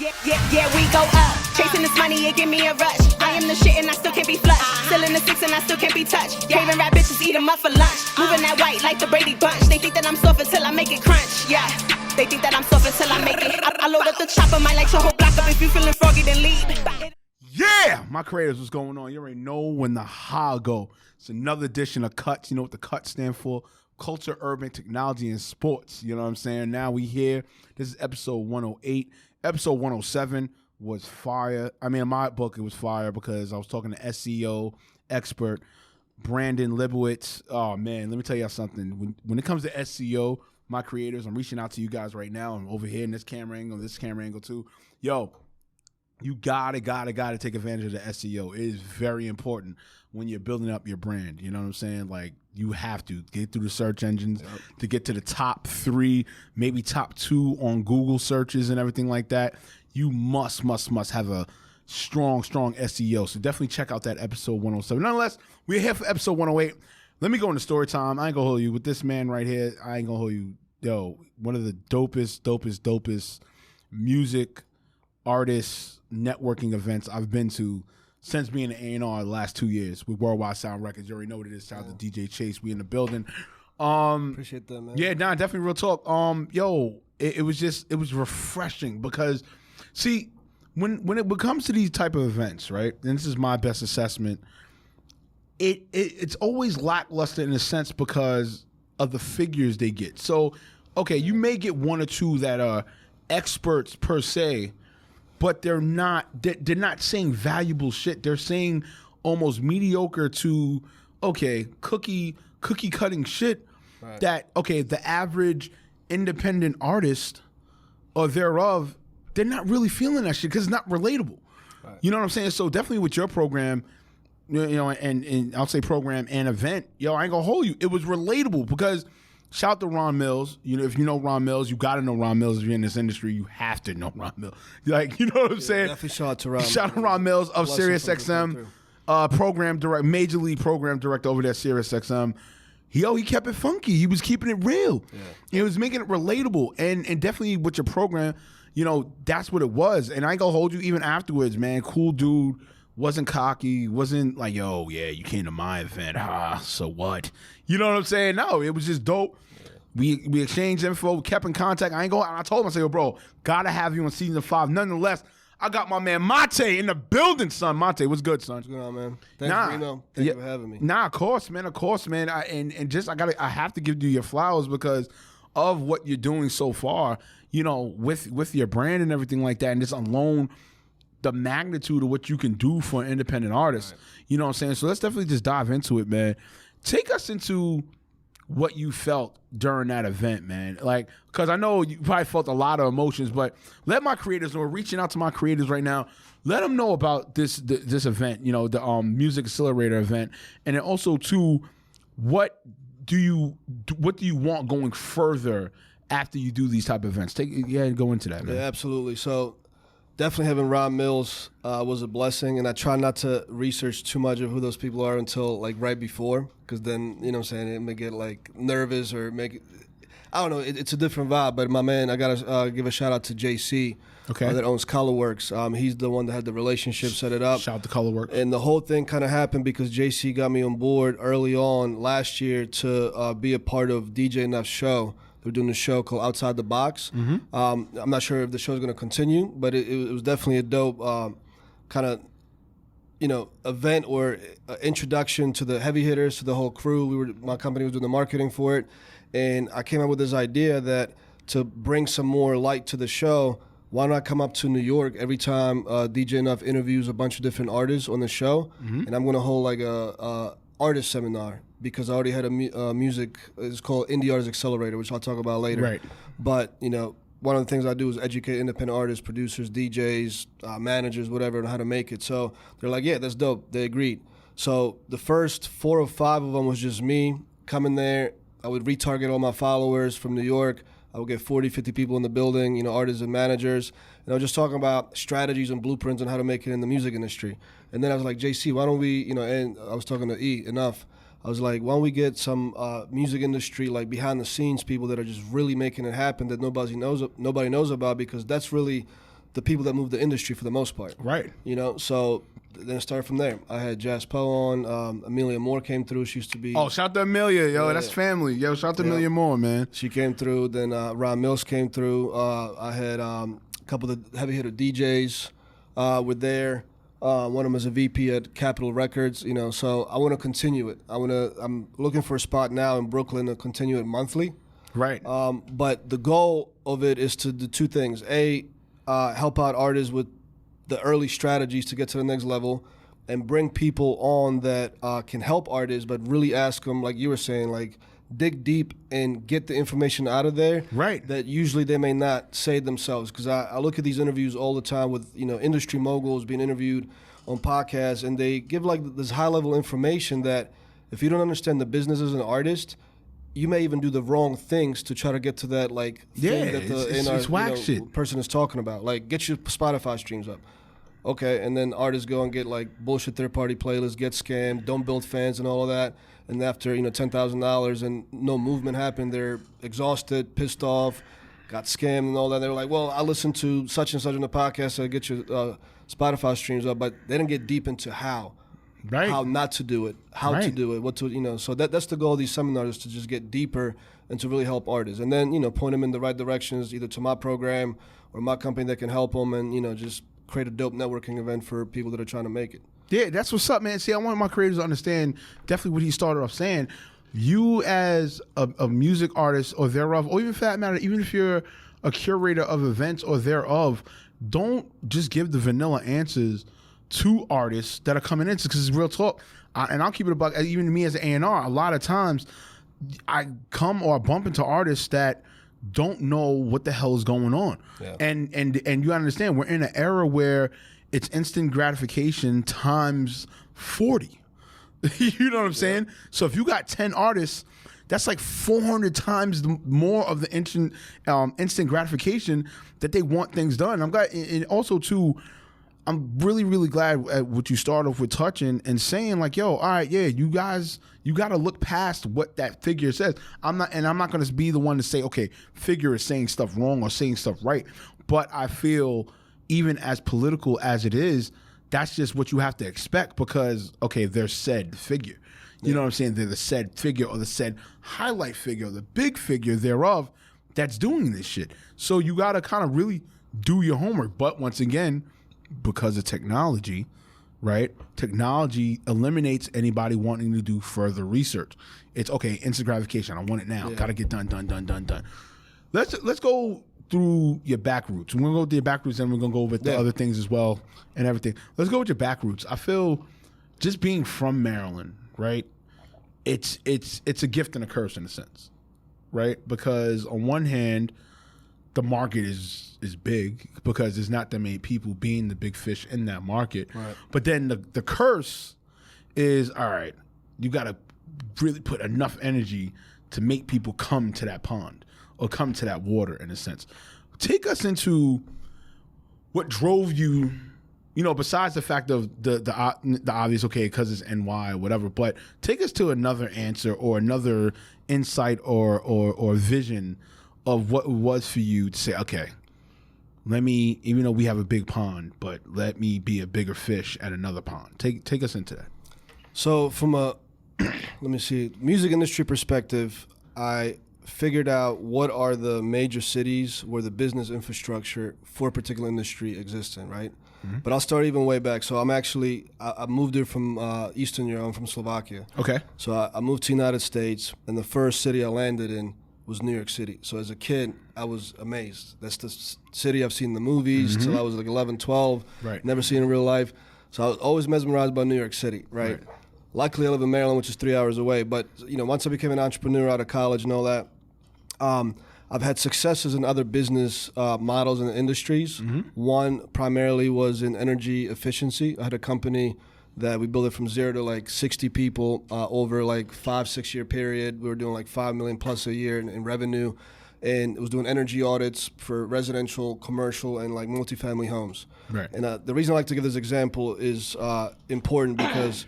Yeah, we go up. Chasing this money, it give me a rush. I am the shit and I still can't be flushed. Still in the six and I still can't be touched. Craving rap bitches, eat 'em up for lunch. Moving that white like the Brady Bunch. They think that I'm soft until I make it crunch. Yeah, they think that I'm soft until I make it. I load up the chopper, might light your whole block up. If you feeling froggy, then leave. Yeah, my creators, what's going on? You already know when the ha go. It's another edition of CUTS. You know what the CUTS stand for? Culture, Urban, Technology, and Sports. You know what I'm saying? Now we here. This is episode 108. Episode 107 was fire. I mean, in my book, it was fire because I was talking to SEO expert Brandon Libowitz. Oh, man, let me tell y'all something. When it comes to SEO, my creators, I'm reaching out to you guys right now. I'm over here in this camera angle too. Yo, you gotta take advantage of the SEO. It is very important when you're building up your brand. You know what I'm saying? Like, you have to get through the search engines to get to the top 3, maybe top 2 on Google searches and everything like that. You must have a strong SEO. So definitely check out that episode 107. Nonetheless, we're here for episode 108. Let me go into story time. I ain't gonna hold you with this man right here. I ain't gonna hold you. Yo, one of the dopest music artist networking events I've been to since being an A&R the last 2 years with Worldwide Sound Records. You already know what it is. Shout out to DJ Chase. We in the building. Appreciate that, man. Yeah, nah, definitely real talk. Yo, it was refreshing because, see, when it comes to these type of events, right? And this is my best assessment. It's always lackluster in a sense because of the figures they get. So, okay, you may get one or two that are experts per se, but they're not saying valuable shit. They're saying almost mediocre to cookie cutting shit that the average independent artist or thereof, they're not really feeling that shit because it's not relatable. Right. You know what I'm saying? So definitely with your program, you know, and I'll say program and event, yo, I ain't gonna hold you. It was relatable because shout out to Ron Mills. You know, if you know Ron Mills, you got to know Ron Mills. If you're in this industry, you have to know Ron Mills. Like, you know what I'm saying? Definitely shout out to Ron. Shout out to Ron Mills of SiriusXM, program director, major league program director over there at SiriusXM. He kept it funky. He was keeping it real. Yeah. He was making it relatable. And definitely with your program, you know, that's what it was. And I ain't gonna hold you even afterwards, man. Cool dude. Wasn't cocky, wasn't like, yo, yeah, you came to my event, so what? You know what I'm saying? No, it was just dope. Yeah. We exchanged info, kept in contact. I told him, I said, yo, bro, gotta have you on season 5. Nonetheless, I got my man Matej in the building, son. Matej, what's good, son? What's going on, man? Thanks, Reemo. Thank you for having me. Nah, of course, man. I have to give you your flowers because of what you're doing so far, you know, with your brand and everything like that, and just alone the magnitude of what you can do for an independent artist. Right. You know what I'm saying? So let's definitely just dive into it, man. Take us into what you felt during that event, man. Like, because I know you probably felt a lot of emotions, but let my creators know, we're reaching out to my creators right now. Let them know about this event, you know, the Music Accelerator event. And then also, too, what do you want going further after you do these type of events? Go into that, man. Yeah, absolutely. So definitely having Ron Mills was a blessing, and I try not to research too much of who those people are until like right before, because then, you know what I'm saying, it may get like nervous or make it, I don't know, it's a different vibe. But my man, I gotta give a shout out to JC, that owns Colorworks. He's the one that had the relationship, set it up. Shout out to Colorworks. And the whole thing kind of happened because JC got me on board early on last year to be a part of DJ Nuff's show. They're doing a show called Outside the Box. Mm-hmm. I'm not sure if the show's going to continue, but it was definitely a dope kind of, you know, event or introduction to the heavy hitters, to the whole crew. My company was doing the marketing for it, and I came up with this idea that to bring some more light to the show, why not come up to New York every time DJ Nuff interviews a bunch of different artists on the show, and I'm going to hold like a artist seminar. Because I already had a music, it's called Indie Artist Accelerator, which I'll talk about later. Right. But, you know, one of the things I do is educate independent artists, producers, DJs, managers, whatever, on how to make it. So they're like, yeah, that's dope. They agreed. So the first 4 or 5 of them was just me coming there. I would retarget all my followers from New York. I would get 40, 50 people in the building, you know, artists and managers. And I was just talking about strategies and blueprints on how to make it in the music industry. And then I was like, JC, why don't we, you know, and I was talking to E, Enough. I was like, why don't we get some music industry, like behind the scenes people that are just really making it happen that nobody knows about, because that's really the people that move the industry for the most part. Right. You know, so then it started from there. I had Jazz Poe on. Amelia Moore came through. She used to be. Oh, shout out to Amelia, yo. Yeah. That's family. Yo, shout out to Amelia Moore, man. She came through. Then Ron Mills came through. I had a couple of the heavy hitter DJs were there. One of them is a VP at Capitol Records. You know, so I want to continue it. I'm looking for a spot now in Brooklyn to continue it monthly. Right. But the goal of it is to do two things. Help out artists with the early strategies to get to the next level, and bring people on that can help artists, but really ask them, like you were saying, like dig deep and get the information out of there. Right. That usually they may not say themselves. Because I look at these interviews all the time with industry moguls being interviewed on podcasts, and they give like this high level information that if you don't understand the business as an artist, you may even do the wrong things to try to get to that thing that it's whack shit. Person is talking about. Like, get your Spotify streams up. Okay, and then artists go and get like bullshit third-party playlists, get scammed, don't build fans and all of that. And after $10,000 and no movement happened, they're exhausted, pissed off, got scammed and all that. They're like, well, I listened to such and such on the podcast, so I get your Spotify streams up, but they didn't get deep into how not to do it, to do it, what to, so that's the goal of these seminars, is to just get deeper and to really help artists. And then, point them in the right directions, either to my program or my company that can help them, and, just create a dope networking event for people that are trying to make it. Yeah, that's what's up, man. See, I want my creators to understand definitely what he started off saying. You as a music artist or thereof, or even for that matter, even if you're a curator of events or thereof, don't just give the vanilla answers to artists that are coming in, because it's real talk. And I'll keep it a buck. Even me as an A&R, a lot of times I come or bump into artists that don't know what the hell is going on. Yeah. And you understand, we're in an era where it's instant gratification times 40. You know what I'm saying? So if you got 10 artists, that's like 400 times more of the instant gratification that they want things done. I'm glad, and also too, I'm really, really glad at what you started off with touching and saying, like, yo, all right, yeah, you guys, you got to look past what that figure says. I'm not going to be the one to say, okay, figure is saying stuff wrong or saying stuff right. But I feel even as political as it is, that's just what you have to expect, because, okay, they're said figure. You know what I'm saying? They're the said figure or the said highlight figure or the big figure thereof that's doing this shit. So you got to kind of really do your homework. But once again, because of technology, right? Technology eliminates anybody wanting to do further research. It's okay, instant gratification. I want it now. Got to get done. Let's go through your back roots. We're gonna go through your back roots, and we're gonna go over the other things as well and everything. Let's go with your back roots. I feel just being from Maryland, right? It's a gift and a curse in a sense, right? Because on one hand, the market is big because there's not that many people being the big fish in that market. Right. But then the curse is, all right, you got to really put enough energy to make people come to that pond or come to that water in a sense. Take us into what drove you, besides the fact of the obvious, okay, because it's NY or whatever, but take us to another answer or another insight or vision of what it was for you to say, okay, let me, even though we have a big pond, but let me be a bigger fish at another pond. Take us into that. So from a, music industry perspective, I figured out what are the major cities where the business infrastructure for a particular industry exists in, right? Mm-hmm. But I'll start even way back. So I moved here from Eastern Europe. I'm from Slovakia. Okay. So I moved to the United States, and the first city I landed in was New York City. So as a kid, I was amazed. That's the city I've seen in the movies till I was like 11, 12. Right. Never seen in real life. So I was always mesmerized by New York City, right? Luckily, I live in Maryland, which is 3 hours away. But, once I became an entrepreneur out of college and all that, I've had successes in other business models and industries. Mm-hmm. One primarily was in energy efficiency. I had a company that we built it from 0 to like 60 people over like 5-6 year period. We were doing like $5 million plus a year in revenue, and it was doing energy audits for residential, commercial, and like multifamily homes. Right. And the reason I like to give this example is important because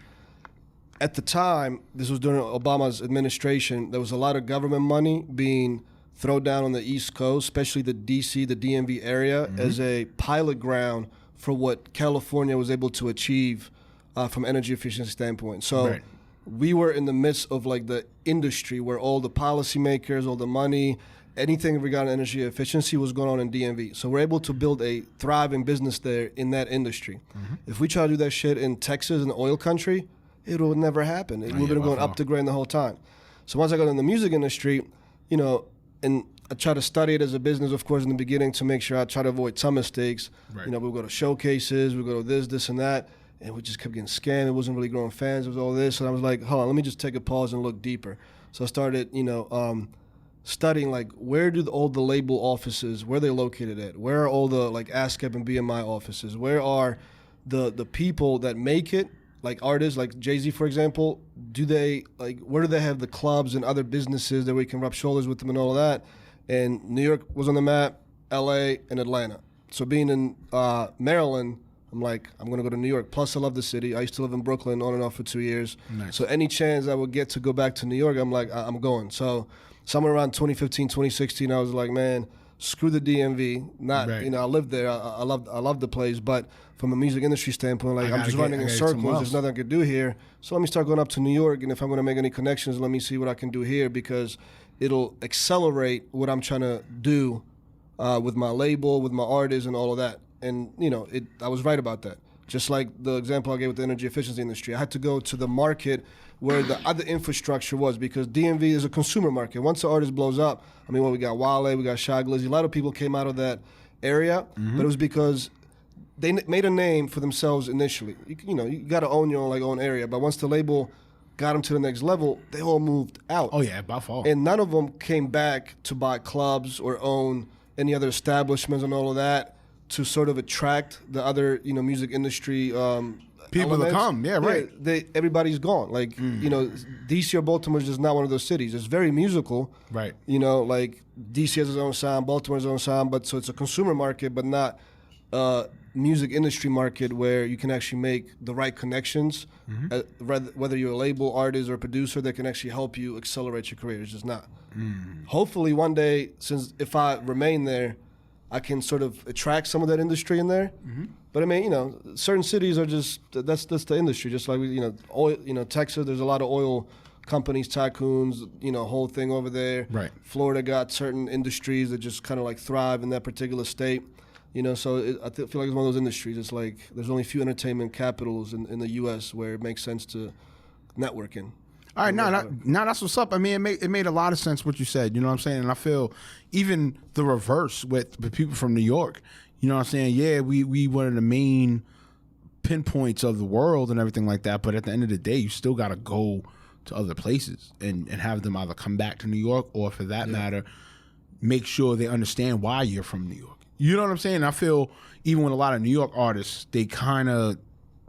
at the time, this was during Obama's administration, there was a lot of government money being throw down on the East Coast, especially the DC, the DMV area, as a pilot ground for what California was able to achieve from energy efficiency standpoint. So we were in the midst of like the industry where all the policymakers, all the money, anything regarding energy efficiency was going on in DMV. So we're able to build a thriving business there in that industry. If we try to do that shit in Texas, in the oil country, it will never happen. We've been going up the grain the whole time. So once I got in the music industry, you know, and I try to study it as a business, of course, in the beginning to make sure I try to avoid some mistakes. You know, we'll go to showcases, we'll go to this, and that, and we just kept getting scammed. It wasn't really growing fans. It was all this. And I was like, hold on, let me just take a pause and look deeper. So I started, you know, studying, like, where do all the label offices, where are they located at? Where are all the, like, ASCAP and BMI offices? Where are the people that make it, like artists, like Jay-Z, for example? Do they, like, where do they have the clubs and other businesses that we can rub shoulders with them and all of that? And New York was on the map, LA, and Atlanta. So being in Maryland, I'm like, I'm going to go to New York. Plus, I love the city. I used to live in Brooklyn on and off for 2 years. Nice. So any chance I would get to go back to New York, I'm like, I'm going. So somewhere around 2015, 2016, I was like, man, screw the DMV. Not, you know, I lived there. I love the place. But from a music industry standpoint, like, I'm just running in circles. There's nothing I could do here. So let me start going up to New York. And if I'm going to make any connections, let me see what I can do here, because it'll accelerate what I'm trying to do with my label, with my artists, and all of that. And, you know, I was right about that. Just like the example I gave with the energy efficiency industry. I had to go to the market where the other infrastructure was, because DMV is a consumer market. Once the artist blows up, I mean, we got Wale, we got Shy Glizzy. A lot of people came out of that area, but it was because they made a name for themselves initially. You know, you got to own your own area. But once the label got them to the next level, they all moved out. Oh, yeah, by far. And none of them came back to buy clubs or own any other establishments and all of that to sort of attract the other, you know, music industry people elements. to come. Yeah, right. Everybody's gone. Like, you know, DC or Baltimore is just not one of those cities. It's very musical. Right. You know, like DC has its own sound, Baltimore has its own sound, but so it's a consumer market, but not music industry market where you can actually make the right connections, whether you're a label artist or a producer, that can actually help you accelerate your career. It's just not. Hopefully one day, since if I remain there, I can sort of attract some of that industry in there. But I mean, you know, certain cities are just, that's the industry. Just like, you know, oil, you know, Texas, there's a lot of oil companies, tycoons, you know, whole thing over there. Right. Florida got certain industries that just kind of like thrive in that particular state. You know, so I feel like it's one of those industries. It's like there's only a few entertainment capitals in the U.S. where it makes sense to network in. All right, now that's what's up. I mean, it made a lot of sense what you said. You know what I'm saying? And I feel even the reverse with people from New York. You know what I'm saying? Yeah, we one of the main pinpoints of the world and everything like that. But at the end of the day, you still got to go to other places and have them either come back to New York or, for that matter, make sure they understand why you're from New York. You know what I'm saying? I feel even with a lot of New York artists, they kind of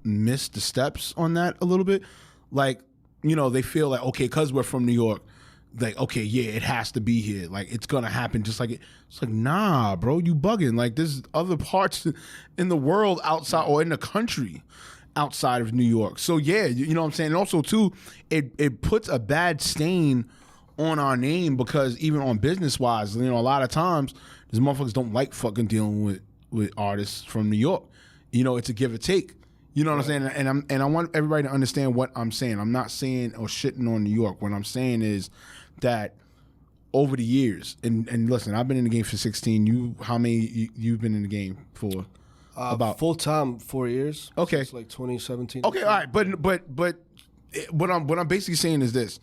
miss the steps on that a little bit. Like, you know, they feel like, okay, because we're from New York, like, okay, yeah, it has to be here. Like, it's going to happen just like it. It's like, nah, bro, you bugging. Like, there's other parts in the world outside or in the country outside of New York. So, yeah, you know what I'm saying? And also, too, it puts a bad stain on our name, because even on business-wise, you know, a lot of times, these motherfuckers don't like fucking dealing with artists from New York. You know, it's a give or take. You know what I'm saying? And I want everybody to understand what I'm saying. I'm not saying or shitting on New York. What I'm saying is that over the years, and listen, I've been in the game for 16. How many you've been in the game for? About full time 4 years. Okay, it's like 2017. Okay, all right, but what I'm basically saying is this: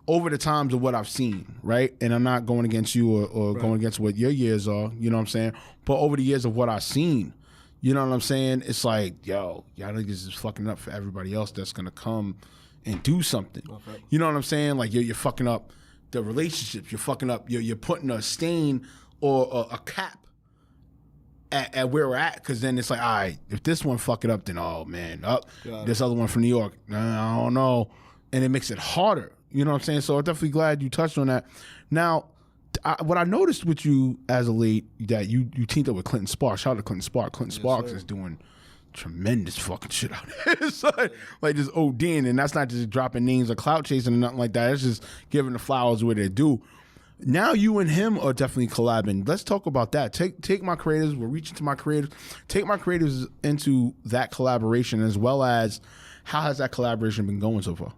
over the times of what I've seen, right? And I'm not going against you or going against what your years are. You know what I'm saying? But over the years of what I've seen. You know what I'm saying? It's like, yo, y'all niggas is fucking up for everybody else that's gonna come and do something. Okay. You know what I'm saying? Like, you're fucking up the relationships. You're fucking up. You're putting a stain or a cap at where we're at. Because then it's like, all right, if this one fuck it up, then this other one from New York, I don't know, and it makes it harder. You know what I'm saying? So I'm definitely glad you touched on that. Now, what I noticed with you as of late, that you teamed up with Clinton Sparks. Shout out to Clinton Sparks. Clinton Sparks is doing tremendous fucking shit out there. So, like, just ODing, and that's not just dropping names or clout chasing or nothing like that. It's just giving the flowers where they're due. Now you and him are definitely collabing. Let's talk about that. Take my creators. We're reaching to my creators. Take my creators into that collaboration, as well as how has that collaboration been going so far?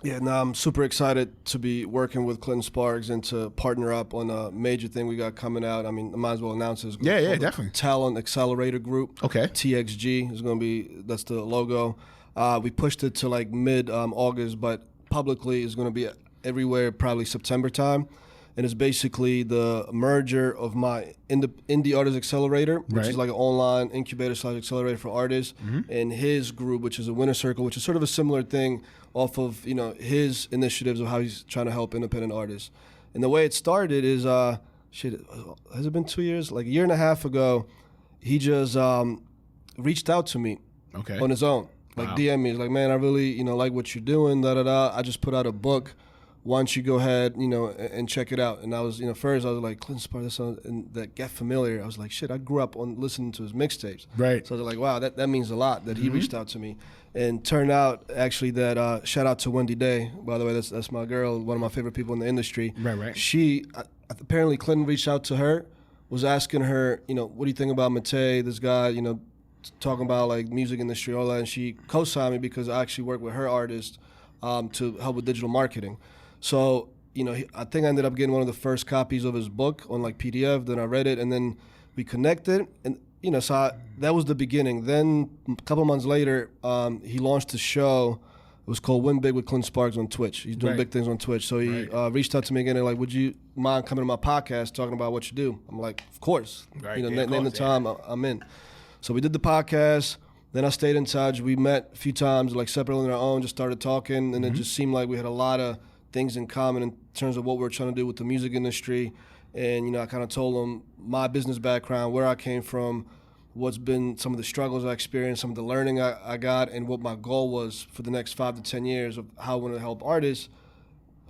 Yeah, no, I'm super excited to be working with Clinton Sparks and to partner up on a major thing we got coming out. I mean, I might as well announce this. Yeah, definitely. Talent Accelerator Group. Okay. TXG is going to be, that's the logo. We pushed it to like mid-August, but publicly is going to be everywhere probably September time. And it's basically the merger of my Indie Artist Accelerator, which is like an online incubator / accelerator for artists, and his group, which is a Winner Circle, which is sort of a similar thing off of his initiatives of how he's trying to help independent artists. And the way it started is, has it been 2 years? Like a year and a half ago, he just reached out to me on his own. Like DM me, he's like, man, I really like what you're doing, I just put out a book. Why don't you go ahead, and check it out? And I was, first I was like, Clinton Sparks, and that Get Familiar. I was like, shit, I grew up on listening to his mixtapes. Right. So I was like, wow, that means a lot that he reached out to me. And turned out actually that, shout out to Wendy Day, by the way, that's my girl, one of my favorite people in the industry. Right. She, apparently Clinton reached out to her, was asking her, what do you think about Matej, this guy, talking about like music industry, all that. And she co-signed me because I actually work with her artist to help with digital marketing. So, I think I ended up getting one of the first copies of his book on like PDF. Then I read it, and then we connected, and that was the beginning. Then a couple months later, he launched a show. It was called Win Big with Clinton Sparks on Twitch. He's doing big things on Twitch. So he reached out to me again and like, would you mind coming to my podcast talking about what you do? I'm like, of course. Name the time, I'm in. So we did the podcast. Then I stayed in touch. We met a few times, like separately on our own, just started talking, and it just seemed like we had a lot of things in common in terms of what we're trying to do with the music industry. And, I kind of told him my business background, where I came from, what's been some of the struggles I experienced, some of the learning I got, and what my goal was for the next 5 to 10 years of how I want to help artists.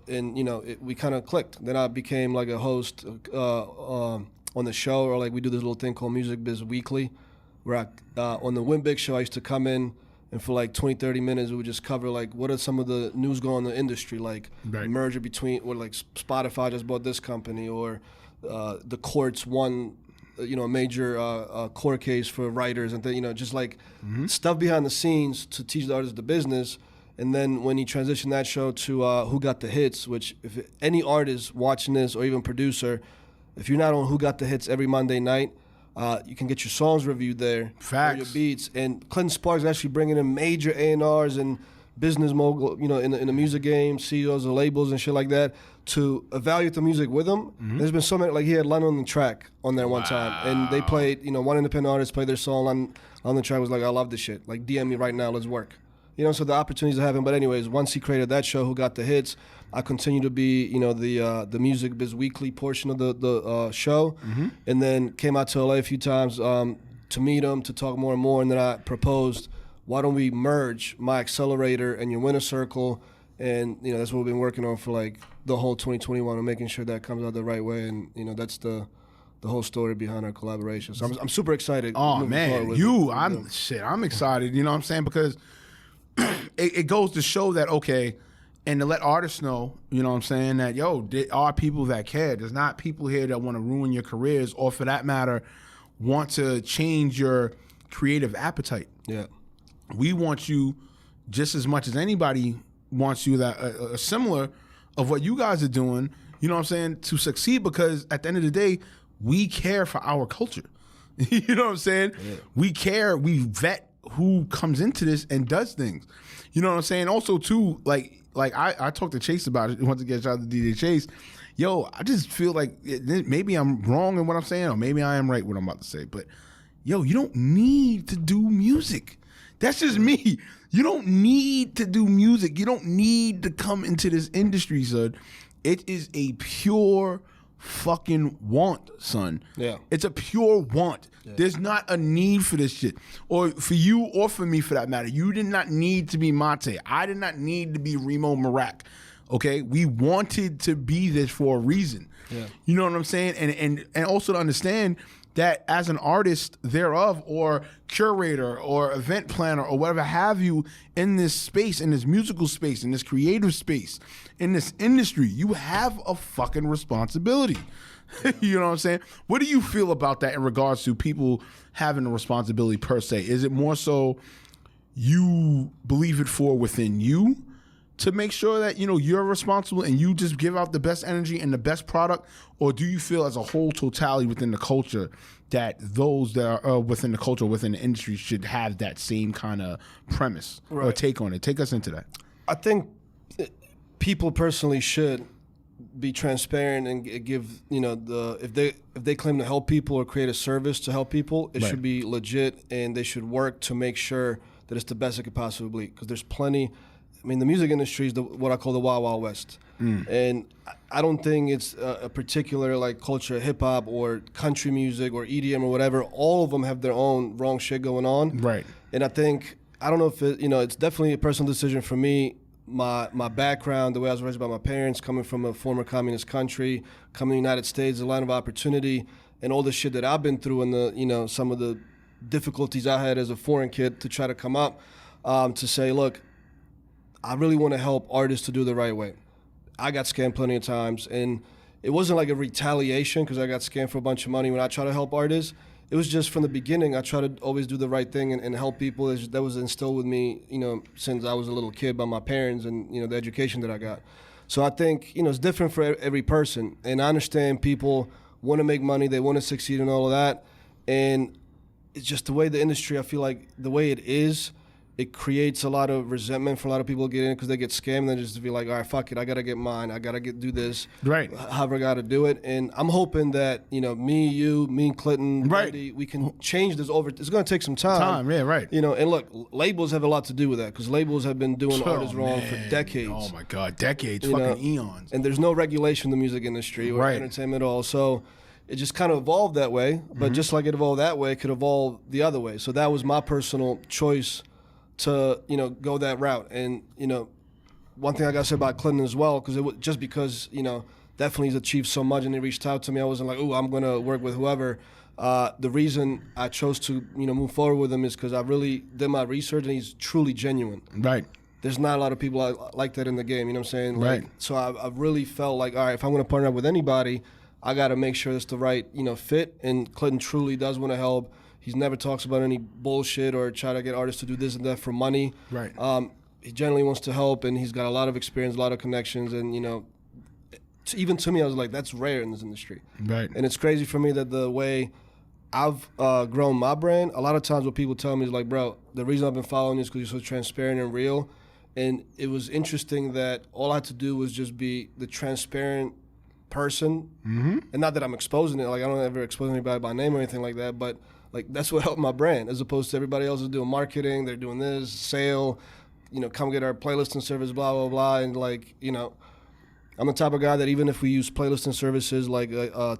And, we kind of clicked. Then I became like a host on the show, or like we do this little thing called Music Biz Weekly, where on the Win Big show, I used to come in, and for like 20, 30 minutes, we would just cover like what are some of the news going on in the industry, like the merger between, or like Spotify just bought this company, or the courts won, a major court case for writers, and just like stuff behind the scenes to teach the artists the business. And then when he transitioned that show to Who Got the Hits, which if any artist watching this or even producer, if you're not on Who Got the Hits every Monday night, you can get your songs reviewed there. Facts. Or your beats. And Clinton Sparks is actually bringing in major A&Rs and business mogul, in the music game, CEOs of labels and shit like that, to evaluate the music with him. There's been so many, like he had London on the track on there one time. And they played, one independent artist played their song on the track, was like, I love this shit. Like, DM me right now, let's work. So the opportunities are having. But anyways, once he created that show, Who Got the Hits, I continue to be, the Music Biz Weekly portion of the show. And then came out to LA a few times to meet him, to talk more and more. And then I proposed, why don't we merge my accelerator and your Winner Circle? And, that's what we've been working on for like the whole 2021, and making sure that comes out the right way. And, that's the whole story behind our collaboration. So I'm super excited. Oh, man, I'm excited, you know what I'm saying? Because it goes to show that, okay, and to let artists know, you know what I'm saying, that, there are people that care. There's not people here that want to ruin your careers, or for that matter, want to change your creative appetite. Yeah. We want you just as much as anybody wants you, that similar of what you guys are doing, you know what I'm saying, to succeed, because at the end of the day, we care for our culture. You know what I'm saying? Yeah. We care, we vet who comes into this and does things. You know what I'm saying? Also, too, like I talked to Chase about it. Once again, shout out to DJ Chase. I just feel like maybe I'm wrong in what I'm saying, or maybe I am right what I'm about to say. But, you don't need to do music. That's just me. You don't need to do music. You don't need to come into this industry, son. It is a pure fucking want, son. Yeah. It's a pure want. Yeah. There's not a need for this shit. Or for you, or for me for that matter. You did not need to be Matej. I did not need to be BookReemoMeerak. Okay? We wanted to be this for a reason. Yeah. You know what I'm saying? And also to understand that as an artist thereof, or curator, or event planner, or whatever have you, in this space, in this musical space, in this creative space, in this industry, you have a fucking responsibility. You know what I'm saying? What do you feel about that in regards to people having a responsibility per se? Is it more so you believe it for within you to make sure that, you know, you're responsible and you just give out the best energy and the best product? Or do you feel as a whole totality within the culture that those that are within the culture, within the industry, should have that same kind of premise or take on it? Take us into that. I think people personally should be transparent and give, you know, if they claim to help people or create a service to help people, it should be legit, and they should work to make sure that it's the best it could possibly be. Because there's plenty. I mean, the music industry is what I call the Wild Wild West, and I don't think it's a particular like culture, hip hop or country music or EDM or whatever. All of them have their own wrong shit going on, right? And I think, I don't know if it, you know, it's definitely a personal decision for me. My background, the way I was raised by my parents, coming from a former communist country, coming to the United States, a land of opportunity, and all the shit that I've been through, and the, you know, some of the difficulties I had as a foreign kid to try to come up, to say, look, I really want to help artists to do the right way. I got scammed plenty of times, and it wasn't like a retaliation because I got scammed for a bunch of money when I try to help artists. It was just from the beginning, I try to always do the right thing and help people. That was instilled with me, you know, since I was a little kid by my parents and, you know, the education that I got. So I think, you know, it's different for every person. And I understand people want to make money, they want to succeed and all of that. And it's just the way the industry, I feel like the way it is, it creates a lot of resentment for a lot of people to get in because they get scammed and they just be like, all right, fuck it, I got to get mine. I got to do this. Right. However I got to do it. And I'm hoping that, you know, me and Clinton, Randy, we can change this over. It's going to take some time. Yeah, right. You know, and look, labels have a lot to do with that because labels have been doing artists wrong for decades. Oh, my God. Decades, you fucking know, eons. And there's no regulation in the music industry or entertainment at all. So it just kind of evolved that way. But just like it evolved that way, it could evolve the other way. So that was my personal choice to, you know, go that route. And, you know, one thing I got to say about Clinton as well, because just because, you know, definitely he's achieved so much and he reached out to me, I wasn't like, oh, I'm going to work with whoever. The reason I chose to, you know, move forward with him is because I really did my research and he's truly genuine. Right. There's not a lot of people like that in the game, you know what I'm saying? Like, right. So I really felt like, all right, if I'm going to partner up with anybody, I got to make sure it's the right, you know, fit. And Clinton truly does want to help. He never talks about any bullshit or try to get artists to do this and that for money. Right. He generally wants to help, and he's got a lot of experience, a lot of connections, and, you know, even to me, I was like, that's rare in this industry. Right. And it's crazy for me that the way I've grown my brand, a lot of times what people tell me is like, bro, the reason I've been following you is because you're so transparent and real. And it was interesting that all I had to do was just be the transparent person. Mm-hmm. And not that I'm exposing it. Like, I don't ever expose anybody by name or anything like that, but like, that's what helped my brand, as opposed to everybody else is doing marketing. They're doing this, sale, you know, come get our playlist and service, blah, blah, blah. And like, you know, I'm the type of guy that even if we use playlist and services like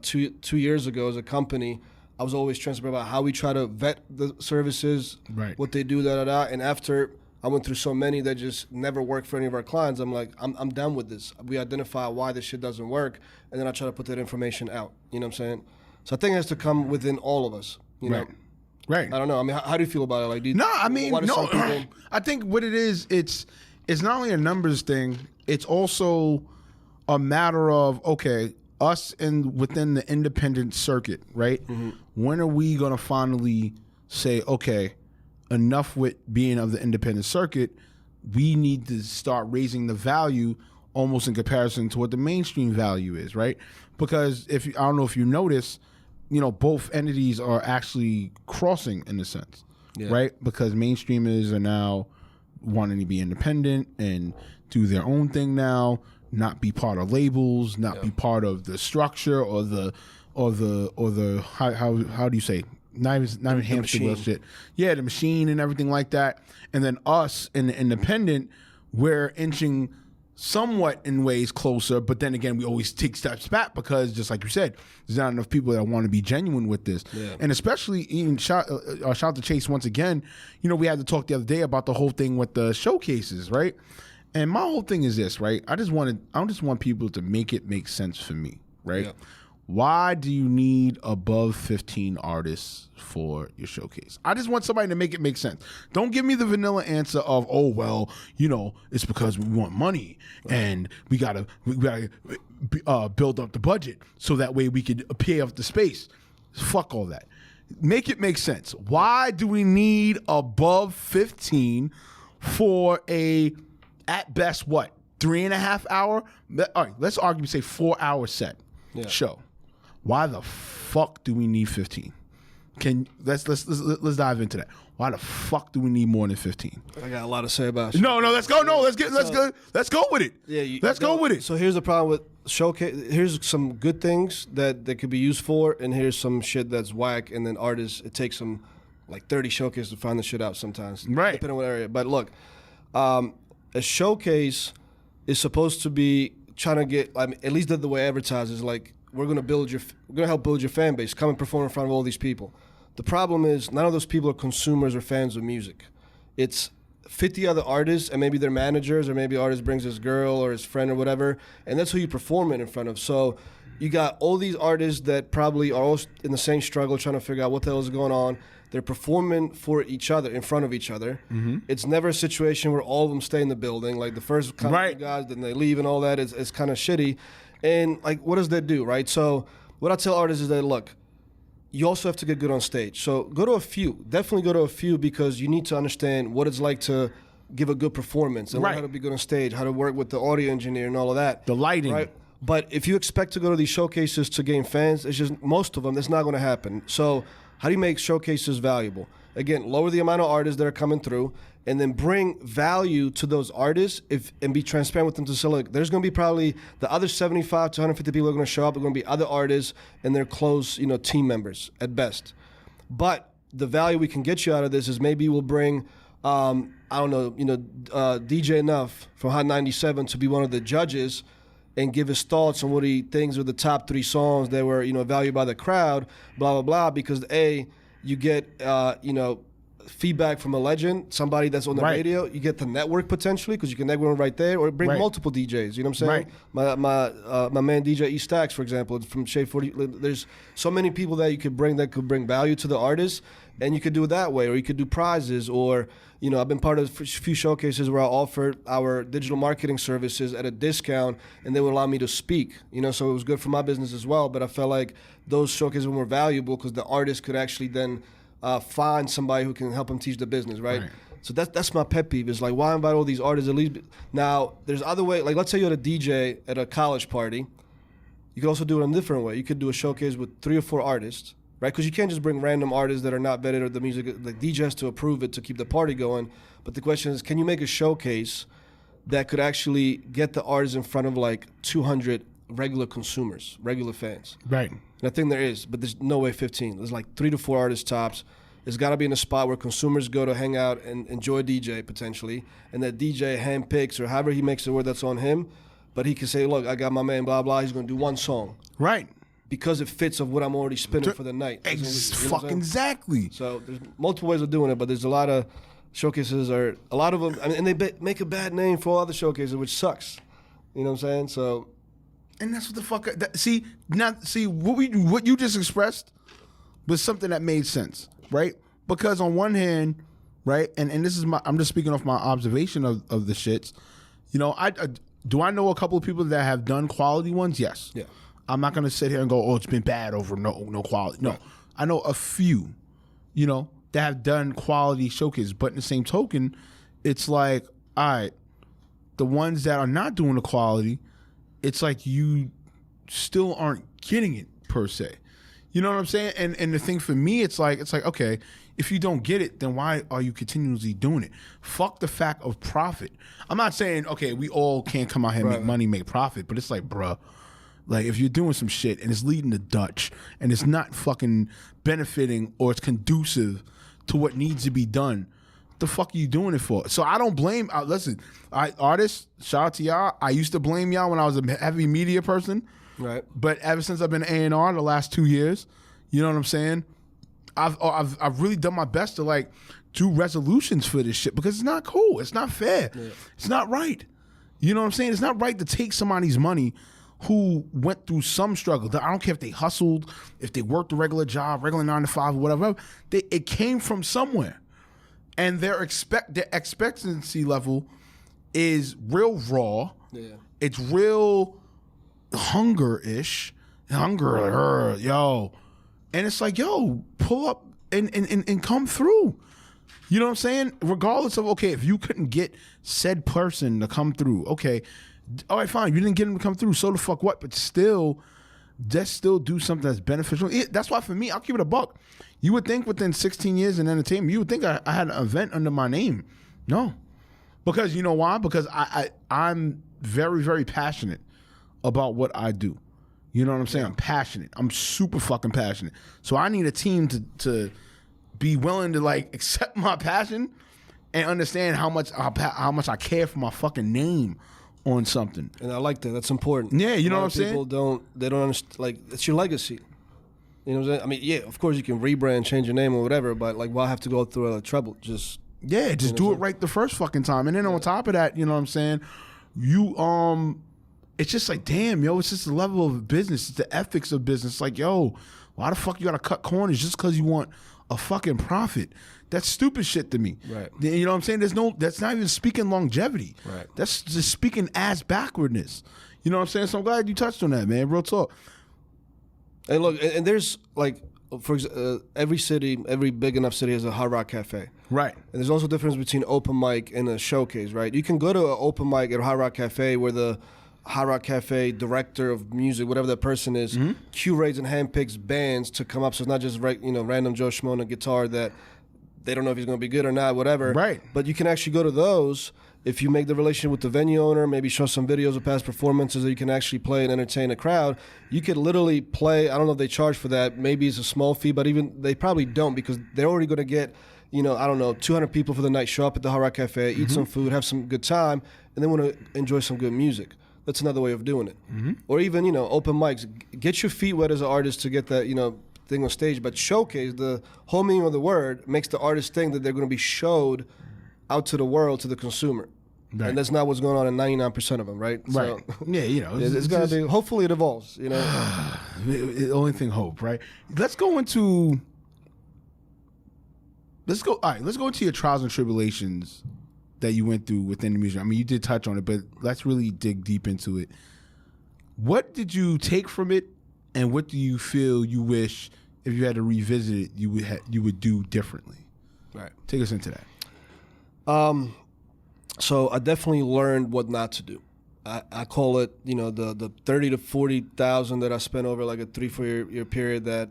2 years ago as a company, I was always transparent about how we try to vet the services, right, what they do, da. And after I went through so many that just never worked for any of our clients, I'm like, I'm done with this. We identify why this shit doesn't work, and then I try to put that information out. You know what I'm saying? So I think it has to come within all of us. You know? Right. I don't know. I mean, how do you feel about it? Like, I think what it is, it's not only a numbers thing. It's also a matter of, okay, us within the independent circuit, right? Mm-hmm. When are we gonna finally say, okay, enough with being of the independent circuit? We need to start raising the value almost in comparison to what the mainstream value is, right? Because I don't know if you notice, you know, both entities are actually crossing in a sense, right? Because mainstreamers are now wanting to be independent and do their own thing now, not be part of labels, not be part of the structure or the how do you say? Not even hamster wheel shit. Yeah, the machine and everything like that. And then us in the independent, we're inching somewhat in ways closer, but then again, we always take steps back because, just like you said, there's not enough people that want to be genuine with this. Yeah. And especially, even shout to Chase once again, you know, we had to talk the other day about the whole thing with the showcases, right? And my whole thing is this, right? I just want people to make it make sense for me, right? Yeah. Why do you need above 15 artists for your showcase? I just want somebody to make it make sense. Don't give me the vanilla answer of, oh, well, you know, it's because we want money and we gotta build up the budget so that way we could pay off the space. Fuck all that. Make it make sense. Why do we need above 15 for a, at best, what, 3.5 hour? All right, let's argue, say 4 hour set show. Why the fuck do we need 15? Let's dive into that. Why the fuck do we need more than 15? I got a lot to say about it. No, let's go. No, let's go with it. Yeah, let's go with it. So here's the problem with showcase. Here's some good things that could be used for, and here's some shit that's whack. And then artists, it takes them like 30 showcases to find the shit out sometimes, right? Depending on what area. But look, a showcase is supposed to be trying to get. I mean, at least the way advertisers like. We're gonna help build your fan base. Come and perform in front of all these people. The problem is none of those people are consumers or fans of music. It's 50 other artists and maybe their managers, or maybe artist brings his girl or his friend or whatever, and that's who you perform in front of. So you got all these artists that probably are all in the same struggle, trying to figure out what the hell is going on. They're performing for each other, in front of each other. Mm-hmm. It's never a situation where all of them stay in the building. Like the first couple of guys, then they leave and all that. It's kind of shitty. And like, what does that do, right? So what I tell artists is that, look, you also have to get good on stage. So go to a few. Definitely go to a few, because you need to understand what it's like to give a good performance and learn how to be good on stage, how to work with the audio engineer and all of that. The lighting. Right? But if you expect to go to these showcases to gain fans, it's just most of them, that's not going to happen. So how do you make showcases valuable? Again, lower the amount of artists that are coming through, and then bring value to those artists and be transparent with them to say, look, there's going to be probably the other 75 to 150 people are going to show up. Are going to be other artists and their close, team members at best. But the value we can get you out of this is maybe we'll bring, DJ Enough from Hot 97 to be one of the judges and give his thoughts on what he thinks are the top 3 songs that were, valued by the crowd, blah, blah, blah, because you get, feedback from a legend, somebody that's on the radio. You get the network potentially, because you can network right there, or bring multiple DJs. You know what I'm saying? Right. My man DJ E-Stacks, for example, from Shade 40. There's so many people that you could bring that could bring value to the artist, and you could do it that way, or you could do prizes, or I've been part of a few showcases where I offered our digital marketing services at a discount, and they would allow me to speak. So it was good for my business as well. But I felt like those showcases were more valuable because the artist could actually then find somebody who can help him teach the business, right? So that's my pet peeve. Is like, why invite all these artists? At least now, there's other way. Like, let's say you're a DJ at a college party. You could also do it in a different way. You could do a showcase with 3 or 4 artists, right? Because you can't just bring random artists that are not vetted, or the music. Like, DJ has to approve it to keep the party going. But the question is, can you make a showcase that could actually get the artists in front of like 200 regular consumers, regular fans? Right. And I think there is, but there's no way 15. There's like 3 to 4 artists tops. It's got to be in a spot where consumers go to hang out and enjoy DJ potentially, and that DJ handpicks, or however he makes it where that's on him, but he can say, look, I got my man blah blah, he's going to do one song. Right. Because it fits of what I'm already spinning for the night. Fucking exactly. So there's multiple ways of doing it, but there's a lot of showcases, or a lot of them, and they make a bad name for all other showcases, which sucks. You know what I'm saying? So. And that's what the fuck. What you just expressed was something that made sense, right? Because on one hand, right, and this is I'm just speaking off my observation of the shits. Do I know a couple of people that have done quality ones? Yes. Yeah. I'm not gonna sit here and go, oh, it's been bad over no quality. No, I know a few, that have done quality showcases. But in the same token, it's like, all right, the ones that are not doing the quality, it's like you still aren't getting it per se. You know what I'm saying? And the thing for me, it's like, okay, if you don't get it, then why are you continuously doing it? Fuck the fact of profit. I'm not saying, okay, we all can't come out here and make money, make profit, but it's like, bruh, like if you're doing some shit and it's leading to Dutch and it's not fucking benefiting or it's conducive to what needs to be done, the fuck are you doing it for? So I don't blame. Listen, artists, shout out to y'all. I used to blame y'all when I was a heavy media person, right? But ever since I've been A&R the last 2 years, you know what I'm saying? I've really done my best to like do resolutions for this shit, because it's not cool. It's not fair. Yeah. It's not right. You know what I'm saying? It's not right to take somebody's money who went through some struggle. I don't care if they hustled, if they worked a regular job, regular 9 to 5, or whatever. It came from somewhere, and their expectancy level is real raw. Yeah. It's real hunger-ish, yo, and it's like, yo, pull up and come through. You know what I'm saying? Regardless of, okay, if you couldn't get said person to come through, okay, all right, fine, you didn't get him to come through, so the fuck what? But still, just still do something that's beneficial. That's why for me, I'll keep it a buck. You would think within 16 years in entertainment, you would think I had an event under my name. No. Because you know why? Because I'm very, very passionate about what I do. You know what I'm saying? I'm passionate. I'm super fucking passionate. So I need a team to be willing to like accept my passion and understand how much I care for my fucking name on something. And I like that. That's important. Yeah, you know what I'm saying? People don't understand, like, it's your legacy. You know what I'm saying? I mean, yeah, of course you can rebrand, change your name or whatever, but like, why have to go through all the trouble? Just do it right the first fucking time. And then on top of that, you know what I'm saying? It's just like, damn, yo, it's just the level of business, it's the ethics of business. Like, yo, why the fuck you gotta cut corners just because you want a fucking profit? That's stupid shit to me. Right. You know what I'm saying? That's not even speaking longevity. Right. That's just speaking ass backwardness. You know what I'm saying? So I'm glad you touched on that, man. Real talk. And look, and there's like, for example, every city, every big enough city has a Hard Rock Cafe. Right. And there's also a difference between open mic and a showcase, right? You can go to an open mic at a Hard Rock Cafe where the Hard Rock Cafe director of music, whatever that person is, curates and handpicks bands to come up. So it's not just random Joe Schmo on a guitar that they don't know if he's going to be good or not, whatever. Right. But you can actually go to those if you make the relationship with the venue owner, maybe show some videos of past performances that you can actually play and entertain a crowd. You could literally play. I don't know if they charge for that. Maybe it's a small fee, but even they probably don't because they're already going to get, 200 people for the night, show up at the Hard Rock Cafe, eat some food, have some good time, and then want to enjoy some good music. That's another way of doing it. Or even, open mics. Get your feet wet as an artist to get that, thing on stage. But showcase, the whole meaning of the word, makes the artist think that they're going to be showed out to the world, to the consumer. Right. And that's not what's going on in 99% of them, right? Right. So, yeah, it's going to be, hopefully it evolves, The only thing hope, right? Let's go into your trials and tribulations that you went through within the music. I mean, you did touch on it, but let's really dig deep into it. What did you take from it, and what do you feel you wish, if you had to revisit it, you would do differently? Right. Take us into that. So I definitely learned what not to do. I call it, the 30 to 40,000 that I spent over like a 3-4 year period that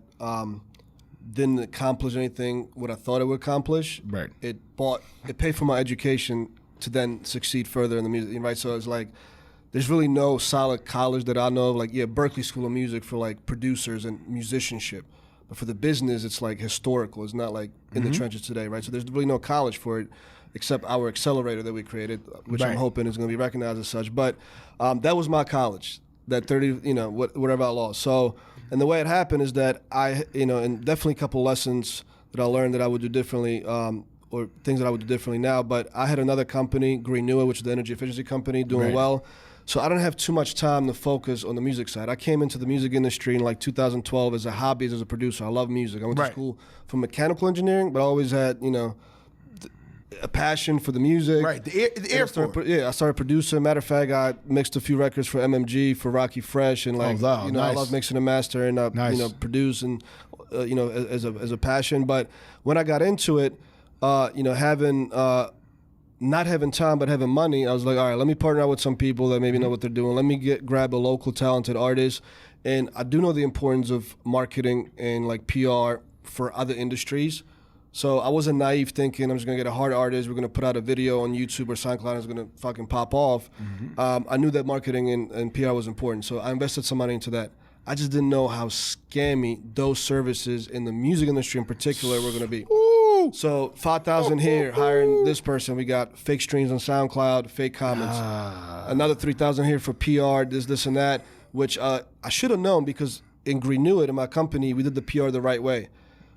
didn't accomplish anything what I thought it would accomplish. Right. It paid for my education to then succeed further in the music, right? So it's like, there's really no solid college that I know of, like, Berkeley School of Music for like producers and musicianship. But for the business, it's like historical. It's not like in the trenches today, right? So there's really no college for it except our accelerator that we created, which I'm hoping is going to be recognized as such. But that was my college, that 30, whatever I lost. So, and the way it happened is that and definitely a couple lessons that I learned that I would do differently, or things that I would do differently now. But I had another company, Greenua, which is the energy efficiency company, doing well. So I don't have too much time to focus on the music side. I came into the music industry in like 2012 as a hobby, as a producer. I love music. I went to school for mechanical engineering, but I always had, a passion for the music. Right, the ear for it. I started producing. Matter of fact, I mixed a few records for MMG, for Rocky Fresh, and like, nice. I love mixing and mastering, produce and, as a passion. But when I got into it, having not having time but having money, I was like, all right, let me partner up with some people that maybe know what they're doing. Let me grab a local talented artist. And I do know the importance of marketing and like PR for other industries. So I wasn't naive thinking I'm just going to get a hard artist, we're going to put out a video on YouTube or SoundCloud and it's going to fucking pop off. I knew that marketing and PR was important, so I invested some money into that. I just didn't know how scammy those services in the music industry in particular were going to be. Ooh. So 5,000 here, hiring this person. We got fake streams on SoundCloud, fake comments. Another 3,000 here for PR, this and that, which I should have known because in Greenua, in my company, we did the PR the right way.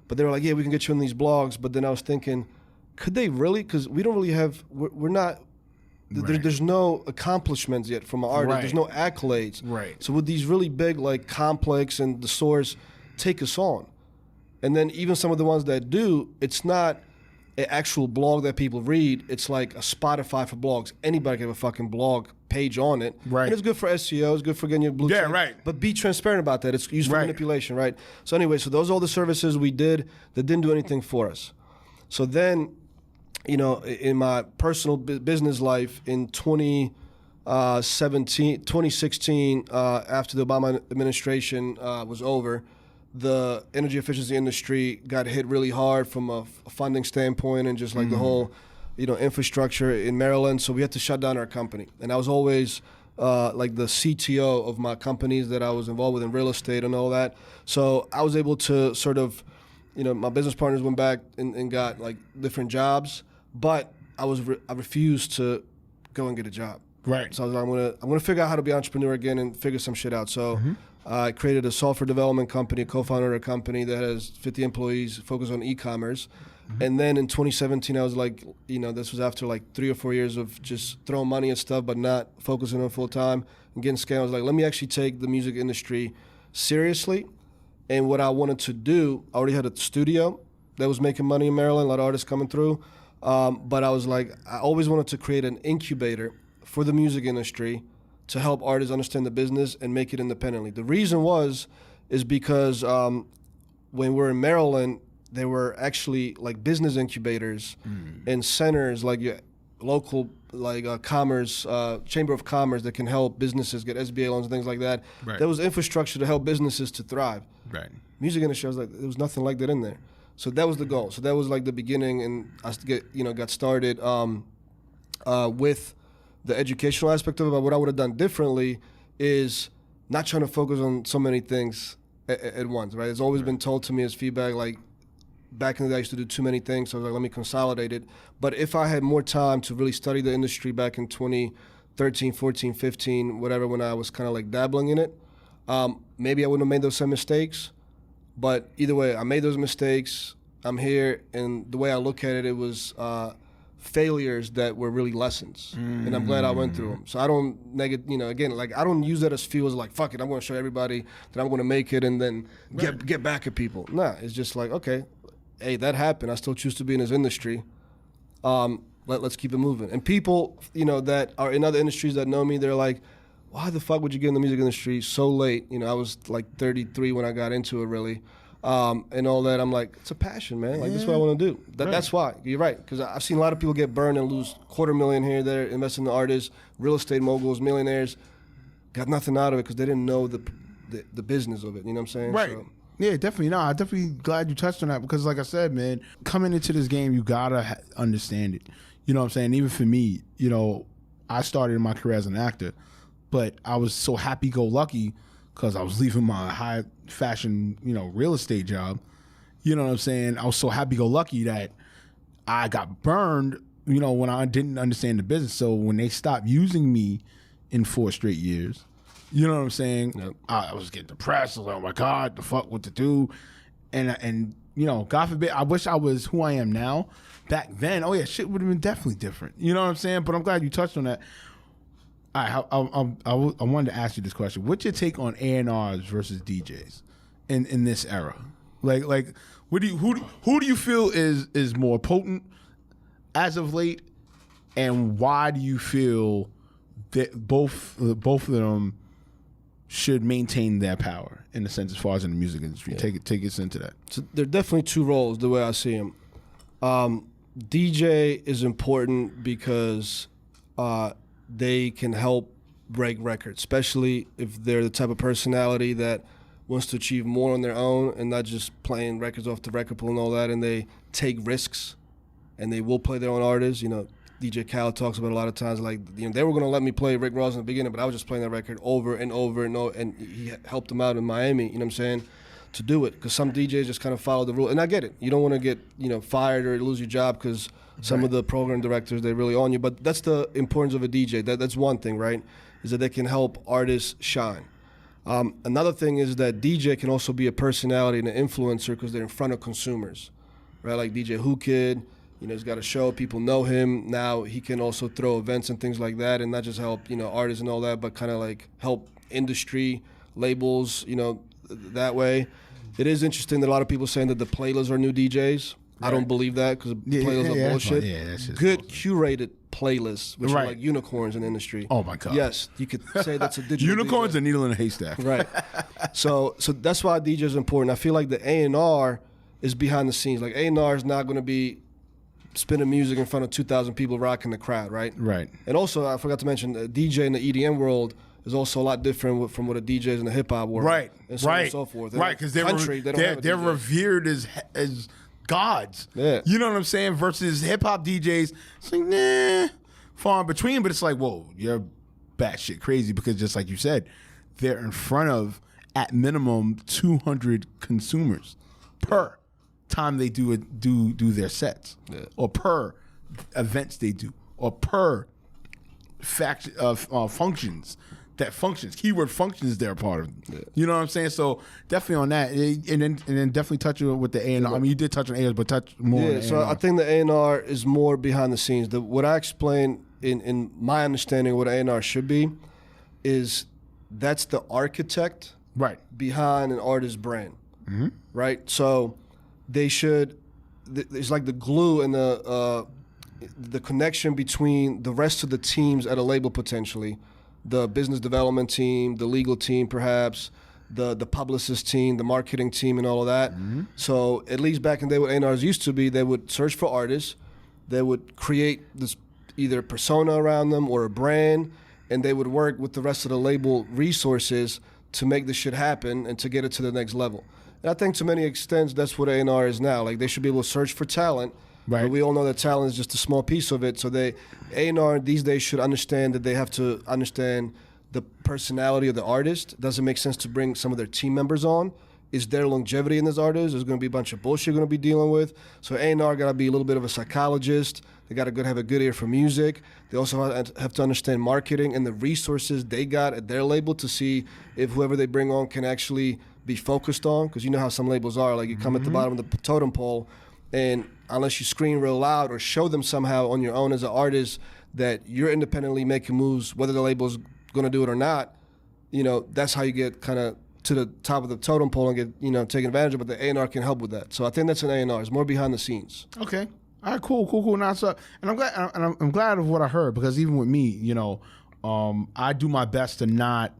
But they were like, yeah, we can get you on these blogs. But then I was thinking, could they really? Because we don't really have, we're not There's no accomplishments yet from an artist. Right. There's no accolades. Right. So with these really big like Complex and the stores take us on, and then even some of the ones that do, it's not an actual blog that people read. It's like a Spotify for blogs. Anybody can have a fucking blog page on it. Right. And it's good for SEO. It's good for getting your blue Yeah, check. right. But be transparent about that. It's used for Right. manipulation, right? So anyway, so those are all the services we did that didn't do anything for us. So then, you know, in my personal business life in 2016, after the Obama administration was over, the energy efficiency industry got hit really hard from a funding standpoint and just like the whole, you know, infrastructure in Maryland. So we had to shut down our company. And I was always like the CTO of my companies that I was involved with in real estate and all that. So I was able to sort of, you know, my business partners went back and got like different jobs, but I refused to go and get a job. Right. So I was like, I'm gonna figure out how to be an entrepreneur again and figure some shit out. So I created a software development company, co-founder of a company that has 50 employees, focused on e-commerce. And then in 2017, I was like, you know, this was after like 3 or 4 years of just throwing money and stuff, but not focusing on full time and getting scammed. I was like, let me actually take the music industry seriously. And what I wanted to do, I already had a studio that was making money in Maryland, a lot of artists coming through. But I was like, I always wanted to create an incubator for the music industry to help artists understand the business and make it independently. The reason is because when we're in Maryland, there were actually like business incubators and centers like your local like commerce, chamber of commerce that can help businesses get SBA loans and things like that. Right. There was infrastructure to help businesses to thrive. Right. Music industry, I was like, there was nothing like that in there. So that was the goal. So that was like the beginning, and I got started with the educational aspect of it. But what I would have done differently is not trying to focus on so many things at once, right? It's always been told to me as feedback, like back in the day I used to do too many things, so I was like, let me consolidate it. But if I had more time to really study the industry back in 2013, 14, 15, whatever, when I was kind of like dabbling in it, maybe I wouldn't have made those same mistakes. But either way, I made those mistakes. I'm here, and the way I look at it, it was failures that were really lessons, and I'm glad I went through them. So I don't again, like I don't use that as fuel as like, fuck it, I'm going to show everybody that I'm going to make it, and then get back at people. Nah, it's just like, okay, hey, that happened. I still choose to be in this industry. Let's keep it moving. And people, that are in other industries that know me, they're like, why the fuck would you get in the music industry so late? I was like 33 when I got into it, really. And all that. I'm like, it's a passion, man. Like, this is what I want to do. That's why. You're right. Because I've seen a lot of people get burned and lose $250,000 here, there, invest in the artists, real estate moguls, millionaires, got nothing out of it because they didn't know the business of it. You know what I'm saying? Right. So, yeah, definitely. No, I'm definitely glad you touched on that because, like I said, man, coming into this game, you gotta understand it. You know what I'm saying? Even for me, I started my career as an actor, but I was so happy-go-lucky because I was leaving my high fashion, real estate job. You know what I'm saying? I was so happy-go-lucky that I got burned, when I didn't understand the business. So when they stopped using me in 4 straight years, you know what I'm saying? Yep. I was getting depressed. I was like, oh my God, the fuck, what to do? And God forbid, I wish I was who I am now. Back then, oh yeah, shit would have been definitely different. You know what I'm saying? But I'm glad you touched on that. All right, I wanted to ask you this question. What's your take on A&Rs versus DJs in this era? Like, who do you feel is more potent as of late, and why do you feel that both of them should maintain their power in a sense as far as in the music industry? Yeah. Take us into that. So there are definitely 2 roles the way I see them. DJ is important because they can help break records, especially if they're the type of personality that wants to achieve more on their own and not just playing records off the record pool and all that, and they take risks and they will play their own artists. DJ Khaled talks about a lot of times, like, they were going to let me play Rick Ross in the beginning, but I was just playing that record over and over and over, and he helped them out in Miami, you know what I'm saying, to do it, because some DJs just kind of follow the rule. And I get it. You don't want to get, fired or lose your job because some of the program directors, they're really on you. But that's the importance of a DJ. That's one thing, right, is that they can help artists shine. Another thing is that DJ can also be a personality and an influencer because they're in front of consumers, right? Like DJ Who Kid, You know, he's got a show. People know him now. He can also throw events and things like that, and not just help artists and all that, but kind of like help industry labels. That way. It is interesting that a lot of people saying that the playlists are new DJs. Right. I don't believe that because playlists are bullshit. That's just good bullshit. Curated playlists, which Right. are like unicorns in the industry. Oh my God. Yes, you could say that's a digital Unicorns DJ. a needle in a haystack. Right. So that's why DJ is important. I feel like the A&R is behind the scenes. Like A&R is not going to be spinning music in front of 2,000 people rocking the crowd, right? Right. And also, I forgot to mention, a DJ in the EDM world is also a lot different from what a DJ is in the hip hop world. Right. And so on and so forth. Right. Because they're revered as gods. Yeah. You know what I'm saying? Versus hip hop DJs, it's like, nah, far in between. But it's like, whoa, you're batshit crazy because just like you said, they're in front of, at minimum, 200 consumers per time they do their sets, or per events they do, or per functions. Keyword functions they're a part of. Yeah. You know what I'm saying? So definitely on that, and then definitely touch with the A&R. I mean, you did touch on A&R, but touch more on the A&R. So I think the A&R is more behind the scenes. What I explained in my understanding of what A&R should be is that's the architect behind an artist's brand, right? So they should, it's like the glue and the connection between the rest of the teams at a label potentially. The business development team, the legal team perhaps, the publicist team, the marketing team and all of that. Mm-hmm. So at least back in the day what A&Rs used to be, they would search for artists, they would create this either persona around them or a brand, and they would work with the rest of the label resources to make this shit happen and to get it to the next level. And I think to many extents that's what A&R is now. Like they should be able to search for talent. Right. But we all know that talent is just a small piece of it. So A&R these days should understand that they have to understand the personality of the artist. Does it make sense to bring some of their team members on? Is there longevity in this artist? There's going to be a bunch of bullshit you're going to be dealing with. So A&R got to be a little bit of a psychologist. They got to have a good ear for music. They also have to understand marketing and the resources they got at their label to see if whoever they bring on can actually be focused on. Because you know how some labels are. Like you come at the bottom of the totem pole, and unless you scream real loud or show them somehow on your own as an artist that you're independently making moves, whether the label's going to do it or not, that's how you get kind of to the top of the totem pole and get, taken advantage of. But the A&R can help with that. So I think that's an A&R. It's more behind the scenes. Okay. All right, cool. Now, so, and I'm glad of what I heard because even with me, I do my best to not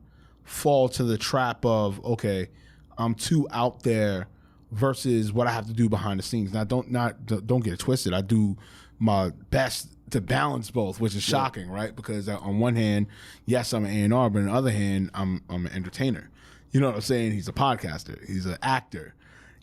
fall to the trap of, okay, I'm too out there versus what I have to do behind the scenes. Now, don't get it twisted. I do my best to balance both, which is shocking, right? Because on one hand, yes, I'm an A&R, but on the other hand, I'm an entertainer. You know what I'm saying? He's a podcaster. He's an actor.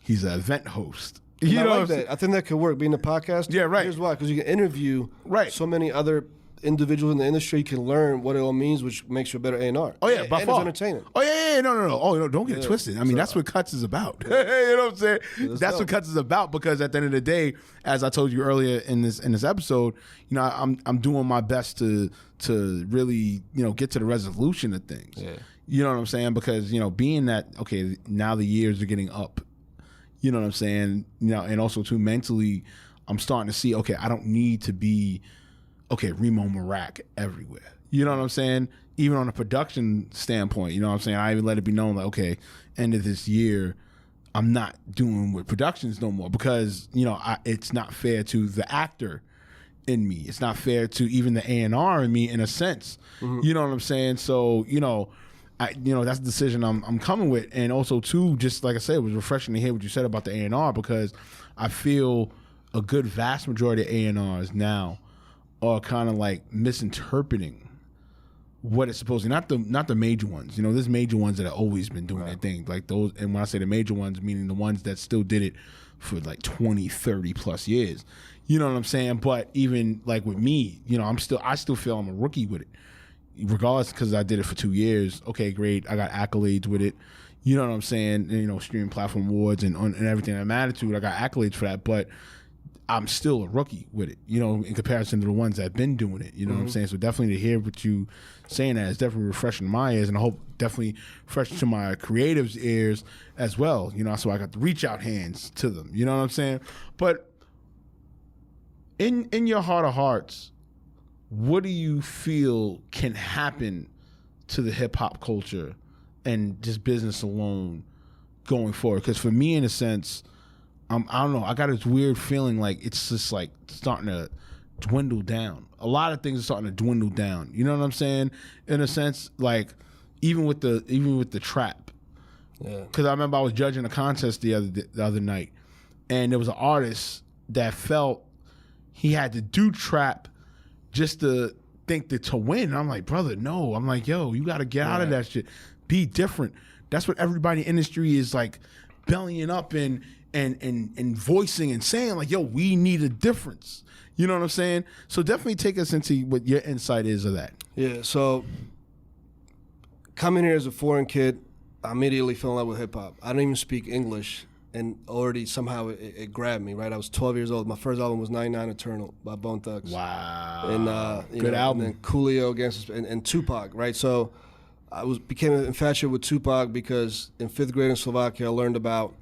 He's an event host. I like that. I think that could work. Being a podcast. Yeah, right. Here's why: because you can interview so many other individuals in the industry. You can learn what it all means, which makes you a better A&R. Oh yeah, by and far. It's entertaining. Oh yeah, no. Oh no, don't get it twisted. I mean, that's what C.U.T.S is about. You know what I'm saying? That's what C.U.T.S is about because at the end of the day, as I told you earlier in this episode, I'm doing my best to really get to the resolution of things. Yeah. You know what I'm saying? Because being that now the years are getting up. You know what I'm saying? And also too mentally, I'm starting to see, I don't need to be, BookReemoMeerak everywhere. You know what I'm saying? Even on a production standpoint, you know what I'm saying? I even let it be known, like, end of this year, I'm not doing with productions no more because, it's not fair to the actor in me. It's not fair to even the A&R in me in a sense. Mm-hmm. You know what I'm saying? So, that's the decision I'm coming with. And also, too, just like I said, it was refreshing to hear what you said about the A&R because I feel a good vast majority of A&Rs now are kind of like misinterpreting what it's supposed to be. Not the major ones. There's major ones that have always been doing their thing. Like those, and when I say the major ones, meaning the ones that still did it for like 20, 30 plus years. You know what I'm saying? But even like with me, I still feel I'm a rookie with it. Regardless, because I did it for 2 years. Okay, great. I got accolades with it. You know what I'm saying? And, streaming platform awards and everything that mattered to it. I got accolades for that, but I'm still a rookie with it. In comparison to the ones that have been doing it. You know what I'm saying? So definitely to hear what you saying that is definitely refreshing to my ears, and I hope definitely fresh to my creatives' ears as well. So I got the reach out hands to them. You know what I'm saying? But in your heart of hearts, what do you feel can happen to the hip hop culture and just business alone going forward? Because for me, in a sense, I don't know. I got this weird feeling like it's just like starting to dwindle down. A lot of things are starting to dwindle down. You know what I'm saying? In a sense, like even with the trap. Yeah. Because I remember I was judging a contest the other night, and there was an artist that felt he had to do trap just to think that to win. And I'm like, brother, no. I'm like, yo, you got to get out of that shit. Be different. That's what everybody in the industry is like bellying up and voicing and saying like, yo, we need a difference. You know what I'm saying? So definitely take us into what your insight is of that. Yeah, so coming here as a foreign kid, I immediately fell in love with hip hop. I didn't even speak English, and already somehow it grabbed me, right? I was 12 years old. My first album was 99 Eternal by Bone Thugs. Wow. And good album. And then Coolio and Tupac, right? So I became infatuated with Tupac because in 5th grade in Slovakia, I learned about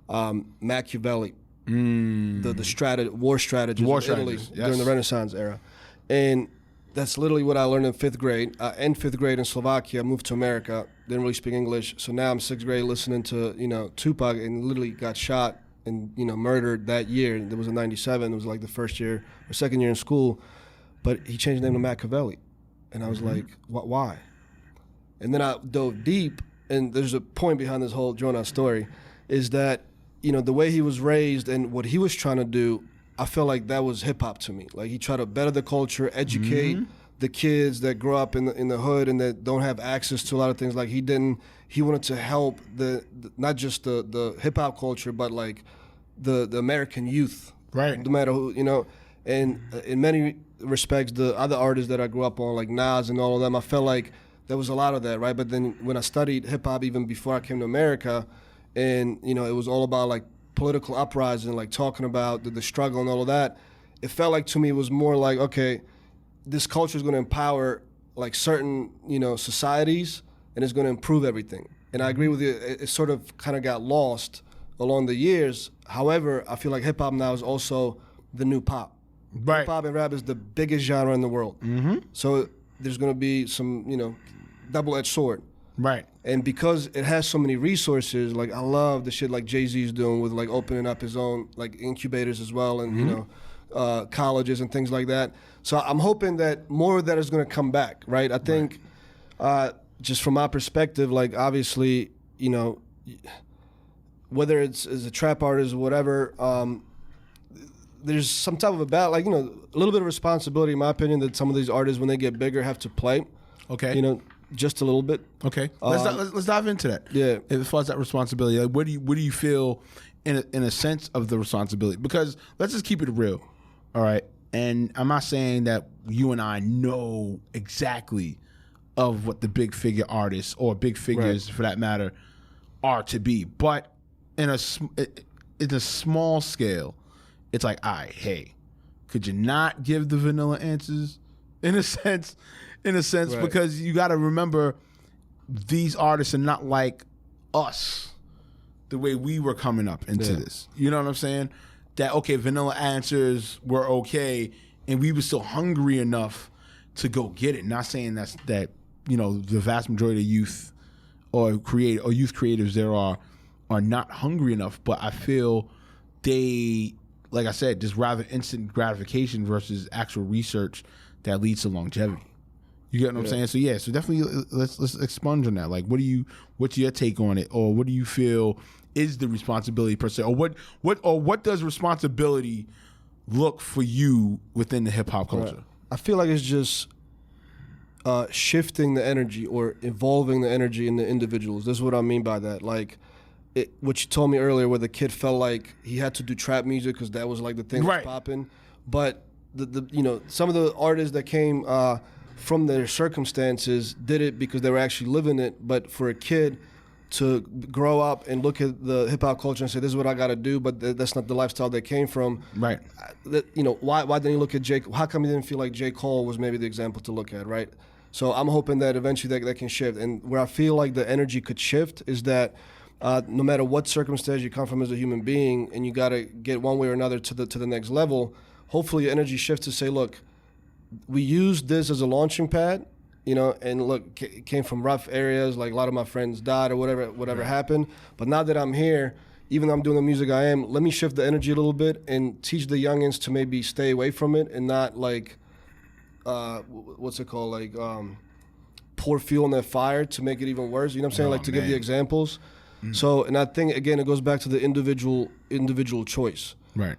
Machiavelli, the war strategies of Italy during the Renaissance era. And that's literally what I learned in 5th grade. In 5th grade in Slovakia, I moved to America, didn't really speak English. So now I'm 6th grade listening to, Tupac, and literally got shot and, murdered that year. It was in 97. It was like the first year or second year in school. But he changed the name to Machiavelli. And I was like, why? And then I dove deep, and there's a point behind this whole drawn-out story, is that, the way he was raised and what he was trying to do, I felt like that was hip-hop to me. Like, he tried to better the culture, educate the kids that grow up in the hood and that don't have access to a lot of things. Like, he wanted to help not just the hip-hop culture, but, like, the American youth. Right. No matter who, and in many respects, the other artists that I grew up on, like Nas and all of them, I felt like there was a lot of that, right? But then when I studied hip-hop even before I came to America, and, it was all about, like, political uprising, like talking about the struggle and all of that, it felt like to me it was more like, okay, this culture is going to empower like certain, societies, and it's going to improve everything. And I agree with you, it sort of kind of got lost along the years. However, I feel like hip hop now is also the new pop. Right. Hip hop and rap is the biggest genre in the world. So there's going to be some, double-edged sword. Right. And because it has so many resources, like I love the shit like Jay-Z's doing with like opening up his own like incubators as well, and colleges and things like that. So I'm hoping that more of that is going to come back, right? I think just from my perspective, like obviously, whether it's as a trap artist or whatever, there's some type of a a little bit of responsibility, in my opinion, that some of these artists, when they get bigger, have to play. Okay. Just a little bit. Okay, let's dive into that. Yeah, as far as that responsibility, like, what do you feel in a sense of the responsibility? Because let's just keep it real, all right. And I'm not saying that you and I know exactly of what the big figure artists or big figures, for that matter, are to be, but in a small scale, it's like, all right, hey, could you not give the vanilla answers in a sense? Right. Because you got to remember, these artists are not like us, the way we were coming up into this. You know what I'm saying? That, okay, vanilla answers were okay, and we were still hungry enough to go get it. Not saying that the vast majority of youth or youth creators there are not hungry enough, but I feel they, like I said, just rather instant gratification versus actual research that leads to longevity. You get what I'm saying? So definitely let's expunge on that. Like, what's your take on it, or what do you feel is the responsibility per se, or what does responsibility look for you within the hip hop culture? Right. I feel like it's just shifting the energy or evolving the energy in the individuals. This is what I mean by that. Like, what you told me earlier, where the kid felt like he had to do trap music because that was like the thing that was popping. But some of the artists that came from their circumstances did it because they were actually living it. But for a kid to grow up and look at the hip hop culture and say, this is what I got to do, but that's not the lifestyle they came from. Right. Why didn't you look at J. How come you didn't feel like J. Cole was maybe the example to look at, right? So I'm hoping that eventually that can shift. And where I feel like the energy could shift is that no matter what circumstance you come from as a human being, and you got to get one way or another to the next level, hopefully your energy shifts to say, look, we used this as a launching pad, and look, it came from rough areas, like a lot of my friends died or whatever happened. But now that I'm here, even though I'm doing the music I am, let me shift the energy a little bit and teach the youngins to maybe stay away from it and not like, what's it called? Like pour fuel on their fire to make it even worse. You know what I'm saying? Oh, like to give man. the examples. So, and I think, again, it goes back to the individual choice. Right.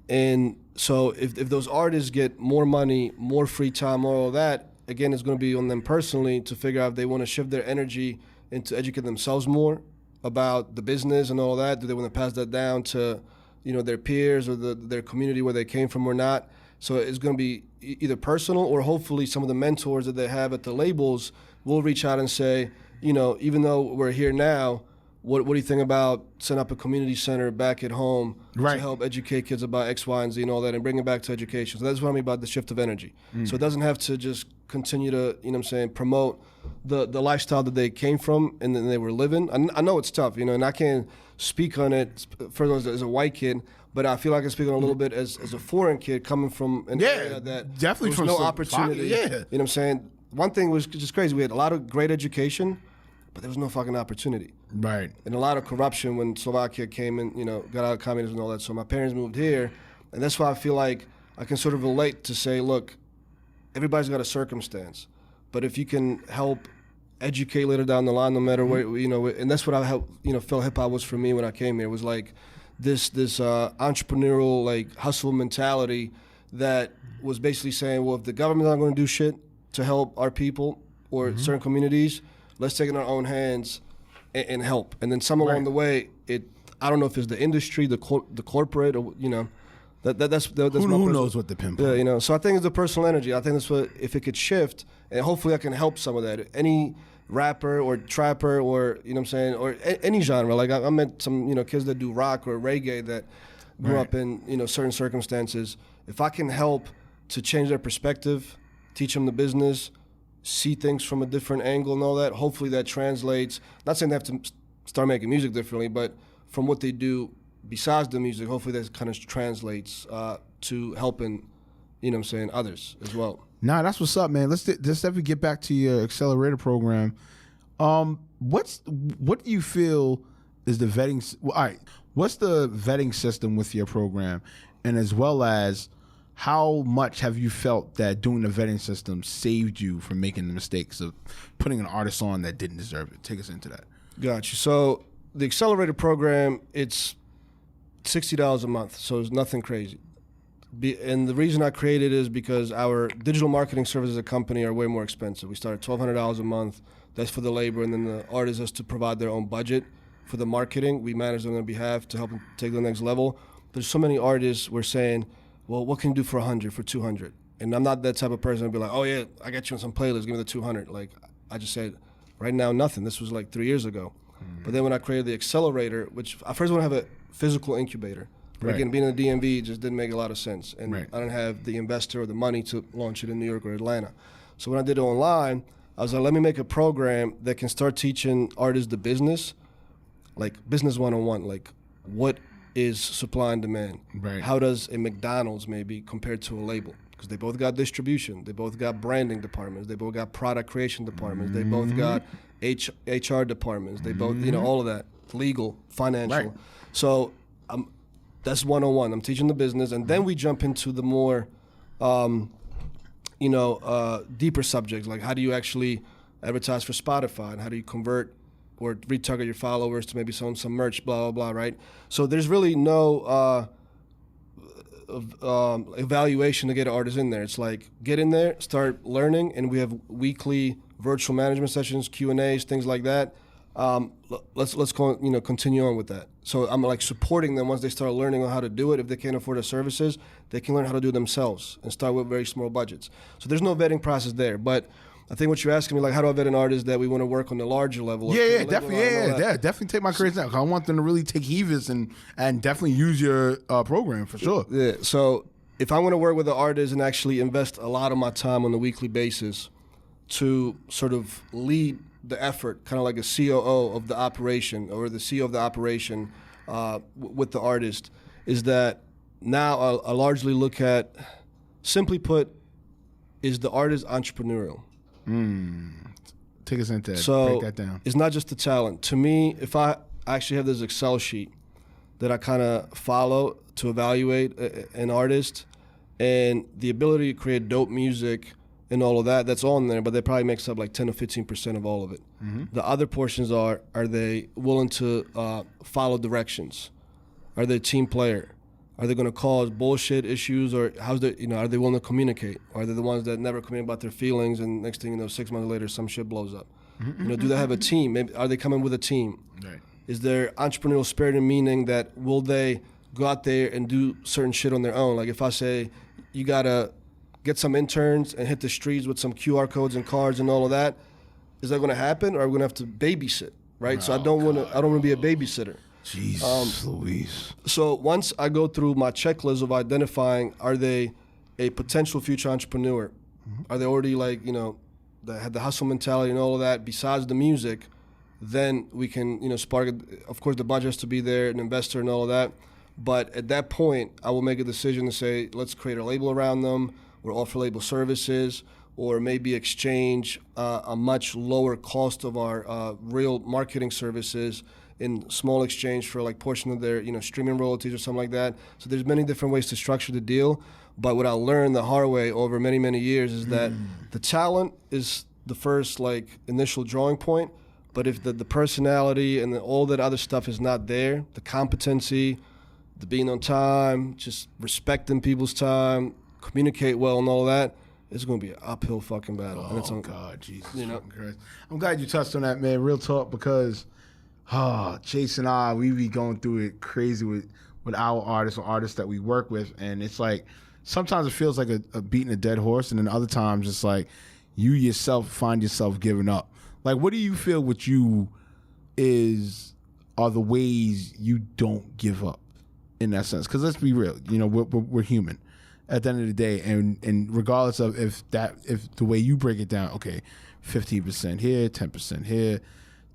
And so if those artists get more money, more free time, all of that, again, it's going to be on them personally to figure out if they want to shift their energy and to educate themselves more about the business and all that. Do they want to pass that down to, their peers or their community where they came from or not? So it's going to be either personal or hopefully some of the mentors that they have at the labels will reach out and say, even though we're here now, what do you think about setting up a community center back at home to help educate kids about X, Y, and Z and all that and bring it back to education? So that's what I mean about the shift of energy. So it doesn't have to just continue to, promote the lifestyle that they came from and then they were living. I know it's tough, and I can't speak on it for those as a white kid, but I feel like I can speak on it a little bit as a foreign kid coming from an area that definitely there was from no opportunity. You know what I'm saying? One thing was just crazy. We had a lot of great education, but there was no fucking opportunity. Right. And a lot of corruption when Slovakia came in, got out of communism and all that. So my parents moved here, and that's why I feel like I can sort of relate to say, look, everybody's got a circumstance, but if you can help educate later down the line, no matter where, and that's what I felt hip hop was for me when I came here. It was like this entrepreneurial, like hustle mentality that was basically saying, well, if the government's not going to do shit to help our people or certain communities, let's take it in our own hands and help. And then some along the way, I don't know if it's the industry, the corporate, or that's Who knows what the pimp. Yeah, So I think it's the personal energy. I think that's what, if it could shift, and hopefully I can help some of that. Any rapper or trapper or or any genre. Like I met some kids that do rock or reggae that grew up in certain circumstances. If I can help to change their perspective, teach them the business, see things from a different angle and all that, hopefully that translates. Not saying they have to start making music differently, but from what they do besides the music, hopefully that kind of translates to helping, others as well. Nah, that's what's up, man. Let's definitely get back to your accelerator program. What do you feel is the vetting? All right, what's the vetting system with your program, and as well as how much have you felt that doing the vetting system saved you from making the mistakes of putting an artist on that didn't deserve it? Take us into that. Gotcha. So the accelerator program, it's $60 a month, so it's nothing crazy. And the reason I created it is because our digital marketing services as a company are way more expensive. We start at $1,200 a month. That's for the labor, and then the artist has to provide their own budget for the marketing. We manage them on their behalf to help them take to the next level. There's so many artists we're saying, well, what can you do for 100, for 200? And I'm not that type of person to be like, oh yeah, I got you on some playlist, give me the 200. Like, I just said, right now, nothing. This was like 3 years ago. But then when I created the accelerator, which I first want to have a physical incubator. But again, being in the DMV just didn't make a lot of sense. And I didn't have the investor or the money to launch it in New York or Atlanta. So when I did it online, I was like, let me make a program that can start teaching artists the business, like business 101, like what is supply and demand? Right. How does a McDonald's maybe compare to a label? Because they both got distribution, they both got branding departments, they both got product creation departments, they both got HR departments, they both, all of that, legal, financial. Right. So that's 101. I'm teaching the business, and then we jump into the more, deeper subjects, like how do you actually advertise for Spotify, and how do you convert or retarget your followers to maybe some merch, blah, blah, blah, right? So there's really no evaluation to get an artist in there. It's like, get in there, start learning, and we have weekly virtual management sessions, Q&As, things like that. Let's continue on with that. So I'm like supporting them once they start learning on how to do it. If they can't afford the services, they can learn how to do it themselves and start with very small budgets. So there's no vetting process there. But I think what you're asking me, like, how do I vet an artist that we want to work on the larger level? Definitely take my creators out. I want them to really take heavis and definitely use your program for sure. Yeah. So if I want to work with an artist and actually invest a lot of my time on a weekly basis to sort of lead the effort, kind of like a COO of the operation or the CEO of the operation with the artist, is that now I largely look at, simply put, is the artist entrepreneurial? Take us into that. So Break that down. it's not just the talent. To me, if I actually have this Excel sheet that I kind of follow to evaluate an artist, and the ability to create dope music and all of that, that's on there, but that probably makes up like 10 or 15% of all of it. The other portions are they willing to follow directions? Are they a team player? Are they going to cause bullshit issues, or are they willing to communicate? Or are they the ones that never communicate about their feelings, and next thing you know, 6 months later, some shit blows up? Do they have a team? Maybe, are they coming with a team? Right. Is there entrepreneurial spirit and meaning that will they go out there and do certain shit on their own? Like if I say, you got to get some interns and hit the streets with some QR codes and cards and all of that, is that going to happen, or are we going to have to babysit, right? So I don't want to be a babysitter. Jesus Louise. So once I go through my checklist of identifying, are they a potential future entrepreneur? Are they already that had the hustle mentality and all of that besides the music? Then we can, spark it. Of course, the budget has to be there, an investor and all of that. But at that point, I will make a decision to say, let's create a label around them, or offer label services, or maybe exchange a much lower cost of our real marketing services in small exchange for like portion of their streaming royalties or something like that. So there's many different ways to structure the deal. But what I learned the hard way over many, many years is that the talent is the first initial drawing point. But if the personality and all that other stuff is not there, the competency, the being on time, just respecting people's time, communicate well and all that, it's going to be an uphill fucking battle. Oh, and it's God, Jesus Christ. I'm glad you touched on that, man. Real talk, because Chase and I, we be going through it crazy with our artists or artists that we work with. And it's like, sometimes it feels like a beating a dead horse. And then other times it's like you yourself find yourself giving up. Like, what do you feel with you are the ways you don't give up in that sense? Because let's be real, we're human at the end of the day, and regardless of if the way you break it down, okay, 15% here, 10% here,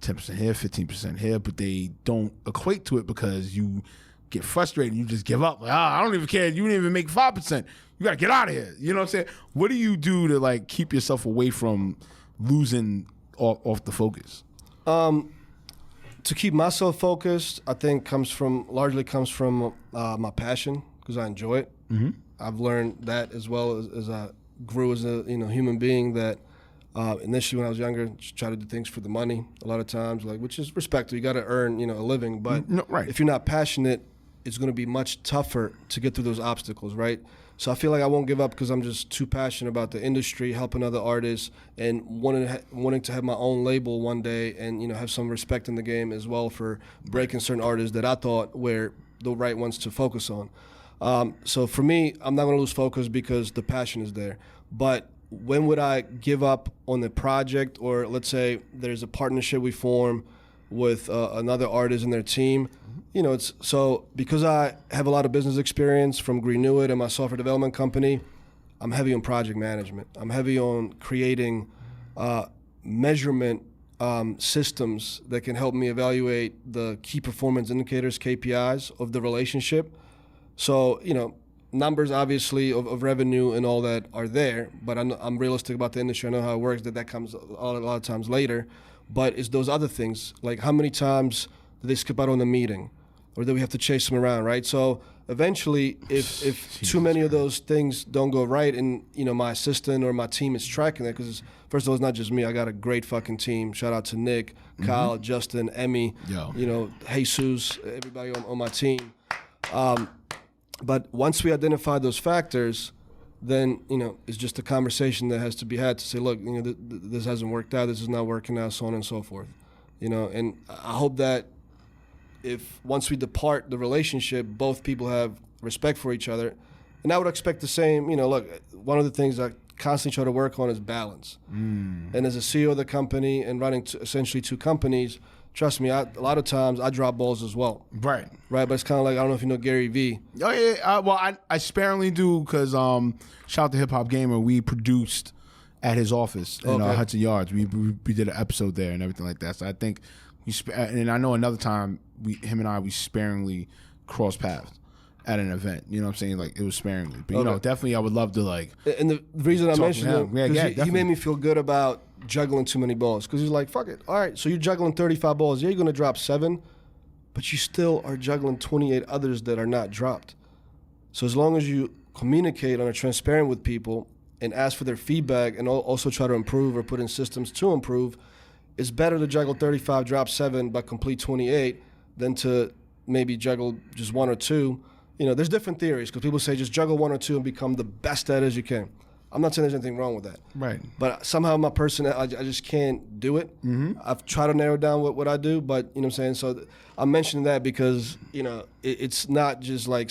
10% here, 15% here, but they don't equate to it because you get frustrated and you just give up. Like, I don't even care. You didn't even make 5%. You got to get out of here. You know what I'm saying? What do you do to keep yourself away from losing off the focus? To keep myself focused, I think largely comes from my passion, because I enjoy it. I've learned that as well as I grew as a human being, that initially when I was younger, just try to do things for the money a lot of times, which is respectable. You got to earn a living, but right. If you're not passionate, it's going to be much tougher to get through those obstacles, right? So I feel like I won't give up because I'm just too passionate about the industry, helping other artists, and wanting to have my own label one day, and have some respect in the game as well for breaking certain artists that I thought were the right ones to focus on. So for me, I'm not going to lose focus because the passion is there. But when would I give up on the project? Or let's say there's a partnership we form with another artist and their team. It's so because I have a lot of business experience from Greenuit and my software development company, I'm heavy on project management. I'm heavy on creating measurement systems that can help me evaluate the key performance indicators, KPIs of the relationship. So, numbers obviously of revenue and all that are there, but I'm realistic about the industry. I know how it works, that comes a lot of times later. But it's those other things, like how many times do they skip out on the meeting, or do we have to chase them around, right? So eventually, if too many of those things don't go right, and my assistant or my team is tracking that, because first of all, it's not just me. I got a great fucking team. Shout out to Nick, Kyle, Justin, Emmy, Jesus, everybody on my team. But once we identify those factors, then it's just a conversation that has to be had to say, look, this hasn't worked out, this is not working out, so on and so forth. And I hope that if once we depart the relationship, both people have respect for each other. And I would expect the same. Look, one of the things I constantly try to work on is balance. And as a CEO of the company and running essentially two companies, trust me, a lot of times I drop balls as well. Right. But it's kind of like, I don't know if you know Gary Vee. Oh, yeah. Well, I sparingly do, because shout out to Hip Hop Gamer. We produced at his office in Hudson Yards. We did an episode there and everything like that. So I think and I know another time, him and I sparingly crossed paths. at an event. You know what I'm saying? Like, it was sparingly. But, you know, definitely I would love to, like... And the reason I mentioned him, he made me feel good about juggling too many balls. Because he's like, fuck it. All right, so you're juggling 35 balls. Yeah, you're going to drop 7, but you still are juggling 28 others that are not dropped. So as long as you communicate and are transparent with people and ask for their feedback and also try to improve or put in systems to improve, it's better to juggle 35, drop 7, but complete 28 than to maybe juggle just 1 or 2. You know, there's different theories because people say just juggle 1 or 2 and become the best at it as you can. I'm not saying there's anything wrong with that. Right. But somehow my personality, I just can't do it. Mm-hmm. I've tried to narrow down what I do, but you know what I'm saying? So I'm mentioning that because, you know, it's not just like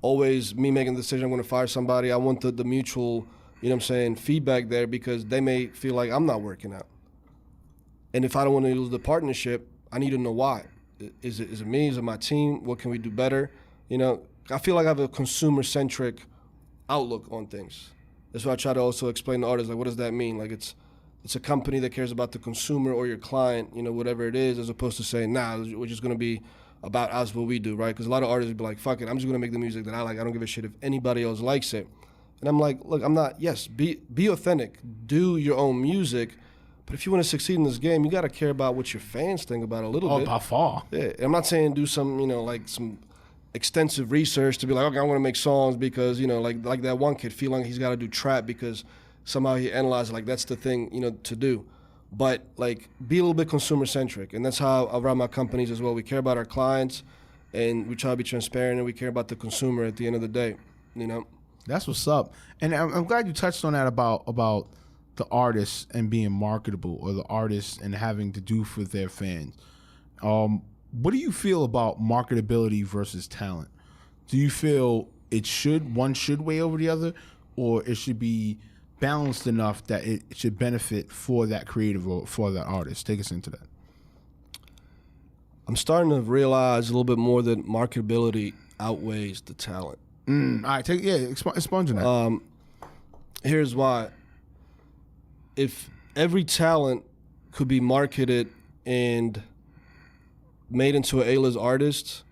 always me making the decision I'm going to fire somebody. I want the mutual, you know what I'm saying, feedback there because they may feel like I'm not working out. And if I don't want to lose the partnership, I need to know why. Is it me? Is it my team? What can we do better? You know, I feel like I have a consumer-centric outlook on things. That's why I try to also explain to artists, like, what does that mean? Like, it's a company that cares about the consumer or your client, you know, whatever it is, as opposed to saying, nah, we're just going to be about us, what we do, right? Because a lot of artists would be like, fuck it, I'm just going to make the music that I like. I don't give a shit if anybody else likes it. And I'm like, look, I'm not, yes, be authentic. Do your own music. But if you want to succeed in this game, you got to care about what your fans think about it a little bit. Oh, by far. Yeah, I'm not saying do some, you know, like some extensive research to be like, okay, I want to make songs because, you know, like that one kid feeling like he's got to do trap because somehow he analyzed like that's the thing, you know, to do. But like be a little bit consumer centric, and that's how I run my companies as well. We care about our clients, and we try to be transparent, and we care about the consumer at the end of the day. You know, that's what's up. And I'm glad you touched on that about the artists and being marketable, or the artists and having to do for their fans. What do you feel about marketability versus talent? Do you feel one should weigh over the other, or it should be balanced enough that it should benefit for that creative or for that artist? Take us into that. I'm starting to realize a little bit more that marketability outweighs the talent. All right, expunge on that. Here's why. If every talent could be marketed and made into an A-list artist,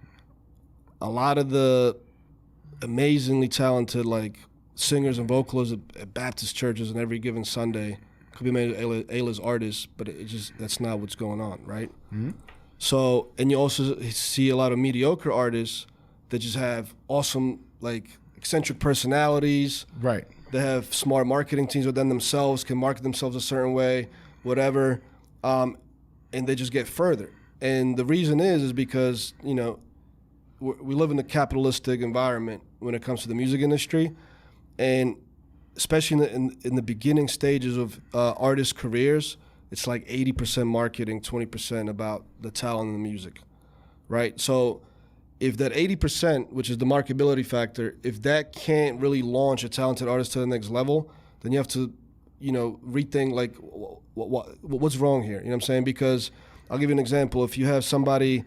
a lot of the amazingly talented like singers and vocalists at Baptist churches on every given Sunday could be made A-list artists, but that's not what's going on, right? Mm-hmm. So, and you also see a lot of mediocre artists that just have awesome, like, eccentric personalities. Right. They have smart marketing teams within themselves, can market themselves a certain way, whatever, and they just get further. And the reason is because, you know, we live in a capitalistic environment when it comes to the music industry, and especially in the beginning stages of artists' careers, it's like 80% marketing, 20% about the talent and the music, right? So if that 80%, which is the marketability factor, if that can't really launch a talented artist to the next level, then you have to, you know, rethink like what's wrong here. You know what I'm saying? Because I'll give you an example. If you have somebody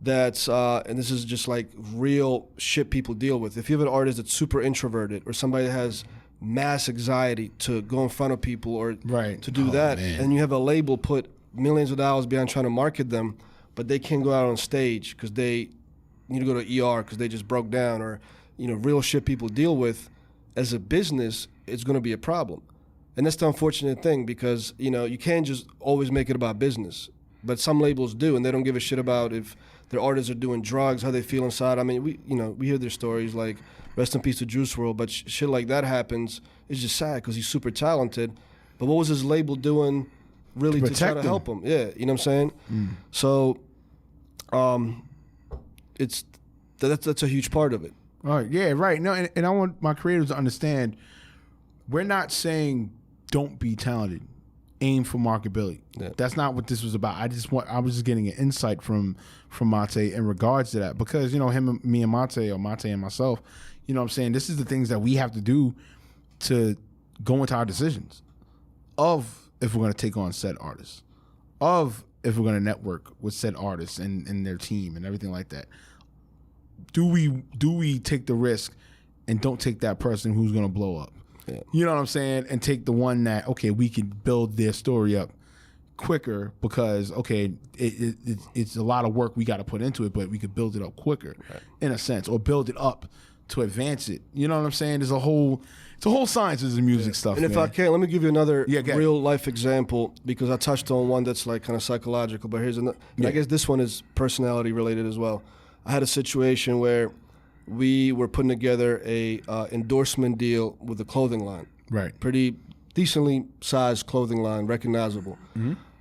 that's, and this is just like real shit people deal with. If you have an artist that's super introverted, or somebody that has mass anxiety to go in front of people or to do that, man. And you have a label put millions of dollars behind trying to market them, but they can't go out on stage because they need to go to ER because they just broke down, or, you know, real shit people deal with. As a business, it's going to be a problem. And that's the unfortunate thing, because, you know, you can't just always make it about business. But some labels do, and they don't give a shit about if their artists are doing drugs, how they feel inside. I mean, we hear their stories, like rest in peace to Juice WRLD, but shit like that happens. It's just sad because he's super talented. But what was his label doing really to try to help him? Yeah, you know what I'm saying? So, that's a huge part of it. All right, yeah, right. No, and I want my creators to understand, we're not saying don't be talented. Aim for marketability. Yeah. That's not what this was about. I was just getting an insight from Matej in regards to that, because, you know, me and Matej, or Matej and myself, you know what I'm saying, this is the things that we have to do to go into our decisions of if we're going to take on said artists, of if we're going to network with said artists and their team and everything like that. Do we take the risk and don't take that person who's going to blow up? Yeah. You know what I'm saying? And take the one that, okay, we can build their story up quicker because it's a lot of work we got to put into it, but we could build it up quicker in a sense, or build it up to advance it. You know what I'm saying? It's a whole science of the music stuff. And if man. I can, let me give you another Yeah, go ahead. real life example, because I touched on one that's like kind of psychological, but here's another. I guess this one is personality related as well. I had a situation where we were putting together a endorsement deal with a clothing line. Right. Pretty decently sized clothing line, recognizable.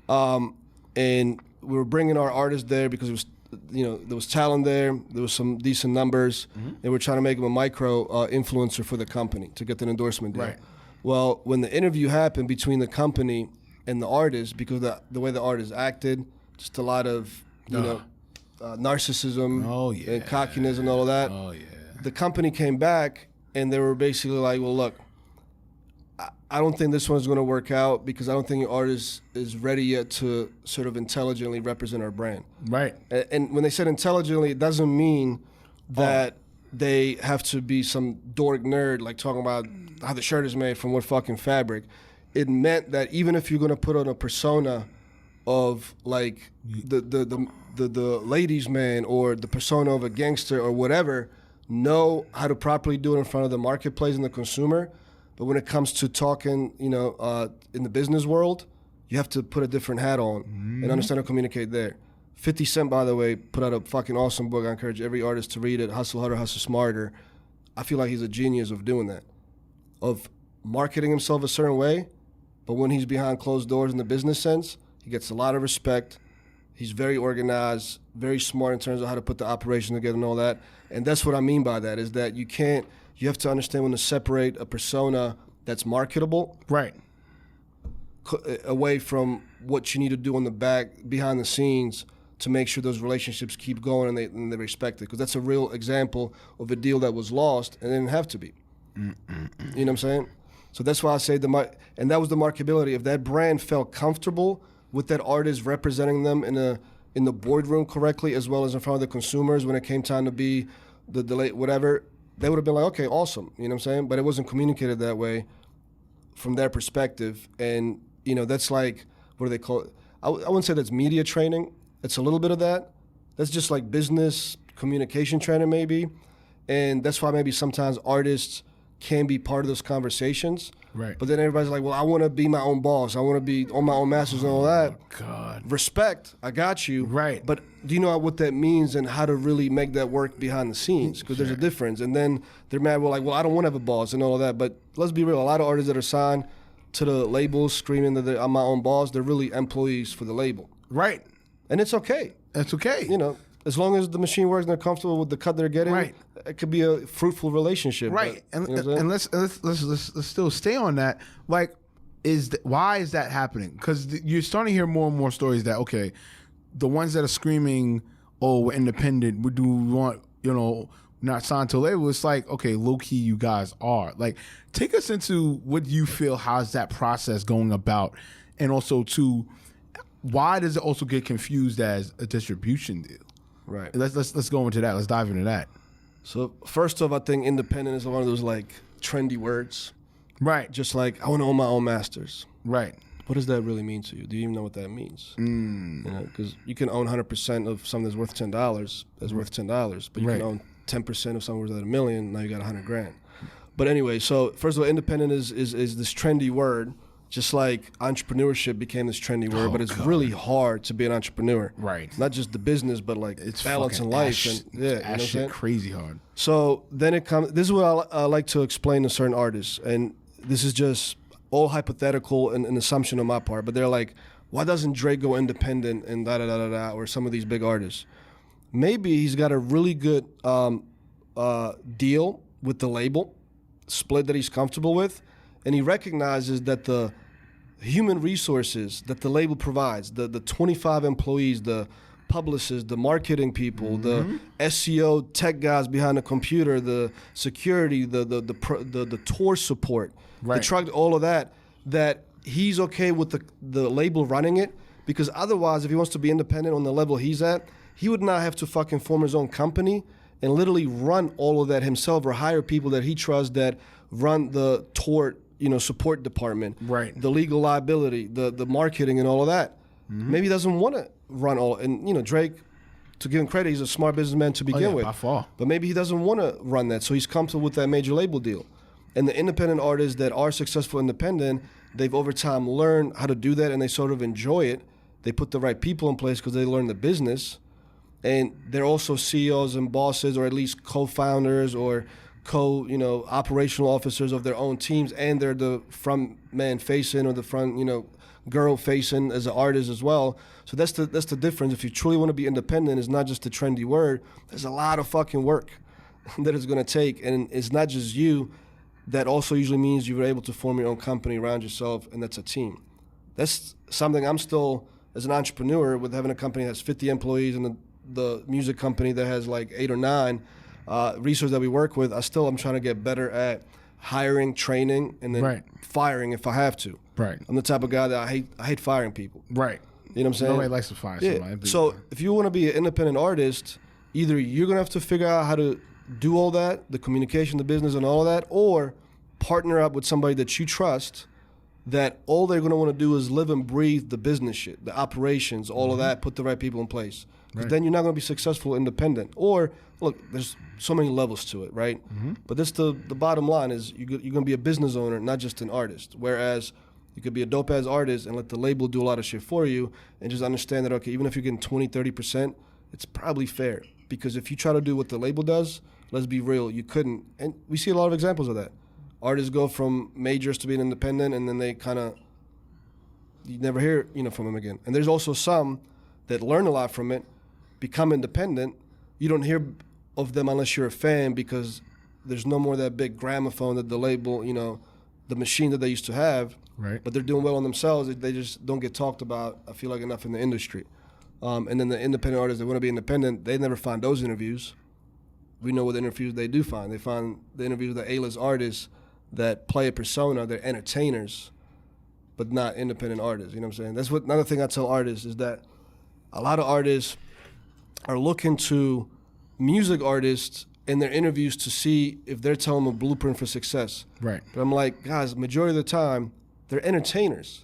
And we were bringing our artists there because it was, there was talent there. There was some decent numbers, and we're trying to make them a micro influencer for the company to get an endorsement deal. Right. Well, when the interview happened between the company and the artist, because the way the artist acted, just a lot of narcissism and cockiness and all of that. Oh, yeah. The company came back and they were basically like, well, look, I don't think this one's going to work out because I don't think your artist is ready yet to sort of intelligently represent our brand. Right. And when they said intelligently, it doesn't mean that they have to be some dork nerd, like talking about how the shirt is made from what fucking fabric. It meant that even if you're going to put on a persona of like the ladies' man or the persona of a gangster or whatever, know how to properly do it in front of the marketplace and the consumer. But when it comes to talking, in the business world, you have to put a different hat on and understand how to communicate there. 50 Cent, by the way, put out a fucking awesome book. I encourage every artist to read it, Hustle Harder, Hustle Smarter. I feel like he's a genius of doing that, of marketing himself a certain way, but when he's behind closed doors in the business sense, he gets a lot of respect. He's very organized, very smart in terms of how to put the operation together and all that. And that's what I mean by that, is that you have to understand when to separate a persona that's marketable Right. away from what you need to do on the back, behind the scenes, to make sure those relationships keep going and they respect it. Because that's a real example of a deal that was lost and it didn't have to be. You know what I'm saying? So that's why I say and that was the marketability. If that brand felt comfortable with that artist representing them in the boardroom correctly, as well as in front of the consumers when it came time to be the late whatever, they would have been like, okay, awesome. You know what I'm saying? But it wasn't communicated that way from their perspective. And, that's like, what do they call it? I wouldn't say that's media training. It's a little bit of that. That's just like business communication training maybe. And that's why maybe sometimes artists can be part of those conversations. Right. But then everybody's like, well, I want to be my own boss. I want to be on my own masters and all that. God. Respect. I got you. Right. But do you know what that means and how to really make that work behind the scenes? Because there's a difference. And then they're mad. We're like, well, I don't want to have a boss and all of that. But let's be real. A lot of artists that are signed to the labels screaming that I'm my own boss, they're really employees for the label. Right. And it's okay. That's okay. As long as the machine works and they're comfortable with the cut they're getting, Right. It could be a fruitful relationship. Right. But, And let's still stay on that. Like, why is that happening? Because you're starting to hear more and more stories that, okay, the ones that are screaming, oh, we're independent, we want, not signed to a label. It's like, okay, low key, you guys are. Like, take us into what you feel, how's that process going about? And also, why does it also get confused as a distribution deal? Right. Let's go into that. Let's dive into that. So first off, I think independent is one of those like trendy words. Right. Just like, I want to own my own masters. Right. What does that really mean to you? Do you even know what that means? Because you can own 100% of something that's worth $10. That's worth $10, but you Right. can own 10% of something worth $1 million. Now you got $100,000. But anyway, so first of all, independent is this trendy word. Just like entrepreneurship became this trendy word, but it's really hard to be an entrepreneur. Right. Not just the business, but like It's balance in fucking life. ass, And, you know what I'm shit saying? crazy hard. So then it comes. This is what I like to explain to certain artists, and this is just all hypothetical and an assumption on my part. But they're like, why doesn't Drake go independent and da da da da da, or some of these big artists? Maybe he's got a really good deal with the label, split that he's comfortable with, and he recognizes that the human resources that the label provides, the 25 employees, the publicists, the marketing people, the SEO tech guys behind the computer, the security, the tour support, the truck, all of that he's okay with the label running it, because otherwise, if he wants to be independent on the level he's at, he would not have to fucking form his own company and literally run all of that himself, or hire people that he trusts that run the tour support department, Right. the legal liability, the marketing and all of that. Maybe he doesn't want to run all. And you know, Drake, to give him credit, he's a smart businessman to begin with. By far. But maybe he doesn't want to run that, so he's comfortable with that major label deal. And the independent artists that are successful independent, they've over time learned how to do that, and they sort of enjoy it. They put the right people in place because they learn the business, and they're also CEOs and bosses, or at least co-founders or operational officers of their own teams, and they're the front man facing or the front girl facing as an artist as well. So that's the difference. If you truly want to be independent, it's not just a trendy word. There's a lot of fucking work that it's going to take, and it's not just you. That also usually means you're able to form your own company around yourself, and that's a team. That's something I'm still, as an entrepreneur, with having a company that has 50 employees and the music company that has like 8 or 9 resources that we work with, I'm trying to get better at hiring, training, and then firing if I have to. Right. I'm the type of guy that I hate firing people. Right. You know what I'm saying? Nobody likes to fire somebody. So if you want to be an independent artist, either you're going to have to figure out how to do all that, the communication, the business, and all of that, or partner up with somebody that you trust, that all they're going to want to do is live and breathe the business shit, the operations, all of that, put the right people in place. Because then you're not going to be successful independent. Or, look, there's so many levels to it, right? But that's the bottom line is you're going to be a business owner, not just an artist. Whereas you could be a dope-ass artist and let the label do a lot of shit for you and just understand that, okay, even if you're getting 20, 30%, it's probably fair. Because if you try to do what the label does, let's be real, you couldn't. And we see a lot of examples of that. Artists go from majors to being independent, and then they you never hear from them again. And there's also some that learn a lot from it, become independent. You don't hear of them unless you're a fan, because there's no more that big gramophone that the label, the machine that they used to have. Right. But they're doing well on themselves. They just don't get talked about, I feel like, enough in the industry. And then the independent artists that want to be independent, they never find those interviews. We know what interviews they do find. They find the interviews with the A-list artists that play a persona. They're entertainers, but not independent artists. You know what I'm saying? That's another thing I tell artists is that a lot of artists are looking to music artists in their interviews to see if they're telling them a blueprint for success. Right. But I'm like, guys, majority of the time, they're entertainers.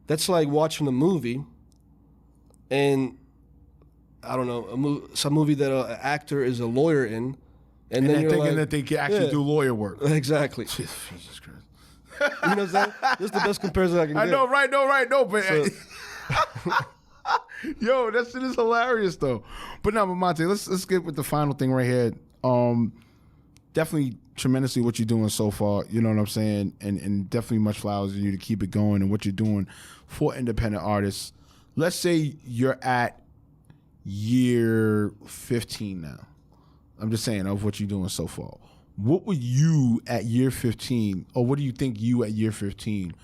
That's like watching a movie and, I don't know, some movie that an actor is a lawyer in, and then you're thinking like, that they can actually do lawyer work. Exactly. Jesus Christ. You know what I'm saying? This is the best comparison I can get. I know, right, no, but yo, that shit is hilarious though. But now, Matej, let's get with the final thing right here. Definitely tremendously what you're doing so far, you know what I'm saying? And definitely much flowers to you to keep it going and what you're doing for independent artists. Let's say you're at year 15 now. I'm just saying of what you're doing so far. What would you at year 15, or what do you think you at year 15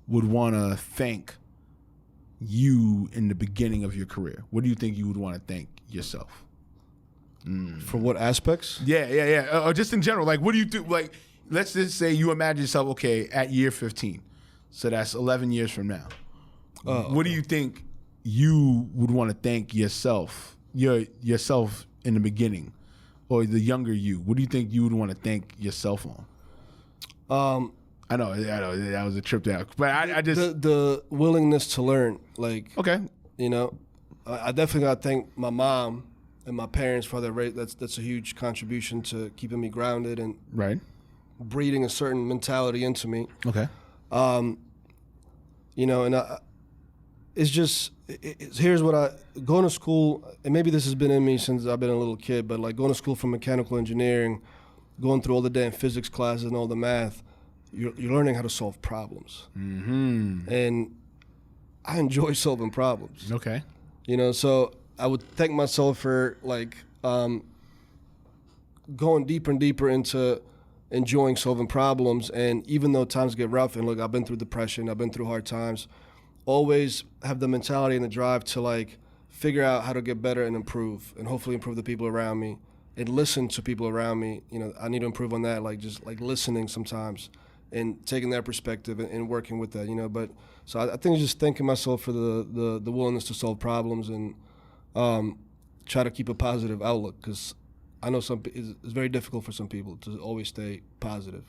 would want to thank you in the beginning of your career? What do you think you would want to thank yourself? For what aspects? Yeah. Or just in general, like, what do you do? Like, let's just say you imagine yourself, okay, at year 15. So that's 11 years from now. What do you think you would want to thank yourself in the beginning, or the younger you? What do you think you would want to thank yourself on? I know that was a trip down, but I just the willingness to learn. Like, okay, I definitely got to thank my mom and my parents for their rate. That's a huge contribution to keeping me grounded and breeding a certain mentality into me. Okay, it's just here's what going to school, and maybe this has been in me since I've been a little kid, but like going to school for mechanical engineering, going through all the damn physics classes and all the math, you're learning how to solve problems. And I enjoy solving problems. Okay. So I would thank myself for like going deeper and deeper into enjoying solving problems. And even though times get rough, and look, I've been through depression, I've been through hard times, always have the mentality and the drive to like figure out how to get better and improve, and hopefully improve the people around me and listen to people around me. I need to improve on that, like just like listening sometimes and taking their perspective and working with that, But so I think just thanking myself for the willingness to solve problems and try to keep a positive outlook, because I know it's very difficult for some people to always stay positive.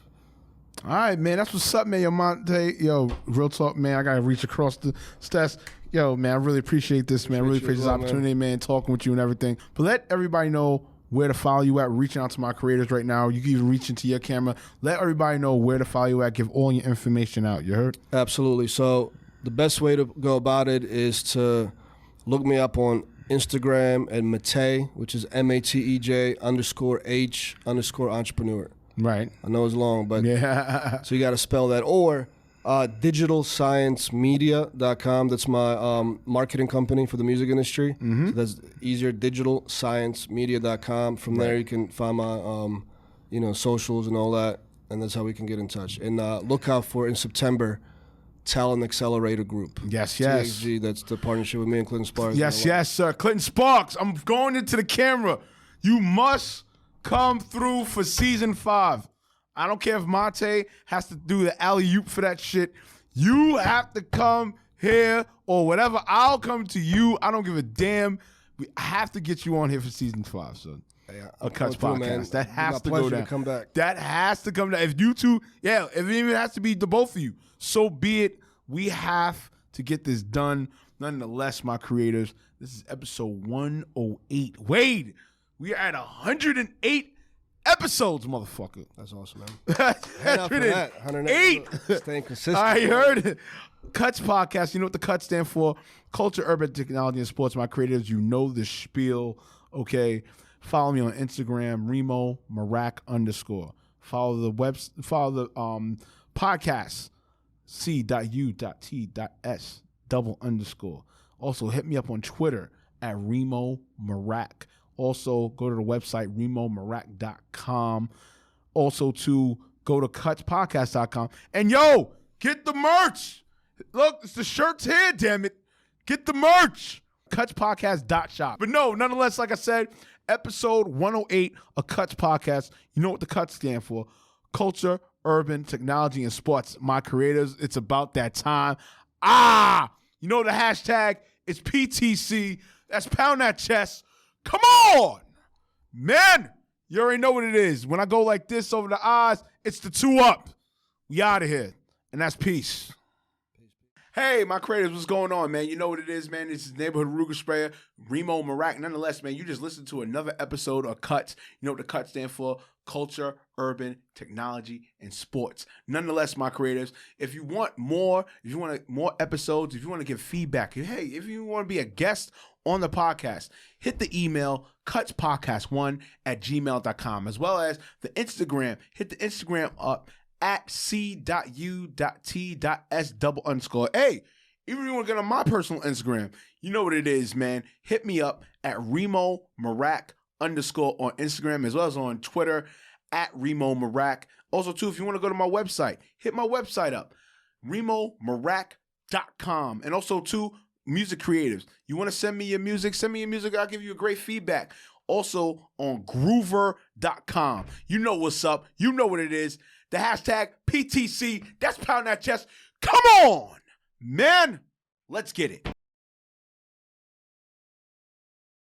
All right, man. That's what's up, man. Yo, Matej. Yo, real talk, man. I got to reach across the stats. Yo, man, I really appreciate this, man. I really appreciate this opportunity, man, talking with you and everything. But let everybody know where to follow you at. Reaching out to my creators right now. You can even reach into your camera. Let everybody know where to follow you at. Give all your information out. You heard? Absolutely. So the best way to go about it is to look me up on Instagram at Matej, which is MATEJ_H_entrepreneur. Right. I know it's long, but yeah. so you got to spell that. Or digitalsciencemedia.com. That's my marketing company for the music industry. Mm-hmm. So that's easier, digitalsciencemedia.com. From there you can find my socials and all that, and that's how we can get in touch. And look out for, in September, Talent Accelerator Group. Yes. TXG, that's the partnership with me and Clinton Sparks. Yes, sir. Clinton Sparks, I'm going into the camera. You must come through for season 5. I don't care if Matej has to do the alley-oop for that shit. You have to come here or whatever. I'll come to you. I don't give a damn. We have to get you on here for season 5, son. Yeah, A Cuts podcast. That has to go down. To come back. That has to come down. If you two, if it even has to be the both of you, so be it. We have to get this done. Nonetheless, my creators, this is episode 108. Wade, we are at 108 episodes, motherfucker. That's awesome, man. 108. Staying consistent. I heard it. Cuts podcast. You know what the Cuts stand for? Culture, urban technology, and sports. My creators, you know the spiel. Okay. Follow me on Instagram, ReemoMeerak _. Follow the podcast, C.U.T.S _. Also, hit me up on Twitter at ReemoMeerak. Also, go to the website, ReemoMeerak.com. Also, to go to CutsPodcast.com. And, yo, get the merch. Look, it's the shirts here, damn it. Get the merch. CutsPodcast.shop. But no, nonetheless, like I said, episode 108 of Cuts Podcast. You know what the Cuts stand for. Culture, urban, technology, and sports. My creators, it's about that time. You know the hashtag? It's PTC. That's pound that chest. Come on, man. You already know what it is. When I go like this over the eyes, it's the 2 up. We out of here. And that's peace. Hey, my creators, what's going on, man? You know what it is, man. This is Neighborhood Ruger Sprayer, ReemoMeerak. Nonetheless, man, you just listened to another episode of Cuts. You know what the Cuts stand for? Culture, urban, technology, and sports. Nonetheless, my creators, if you want more, if you want more episodes, if you want to give feedback, hey, if you want to be a guest on the podcast, hit the email cutspodcast1@gmail.com, as well as the Instagram. Hit the Instagram up at c.u.t.s_. Hey, even if you want to get on my personal Instagram, you know what it is, man. Hit me up at ReemoMeerak _ on Instagram, as well as on Twitter at ReemoMeerak. Also, too, if you want to go to my website, hit my website up, ReemoMeerak.com. And also, too, music creatives. You want to send me your music? Send me your music. I'll give you a great feedback. Also on Groover.com. You know what's up. You know what it is. The hashtag PTC. That's pound that chest. Come on, man. Let's get it.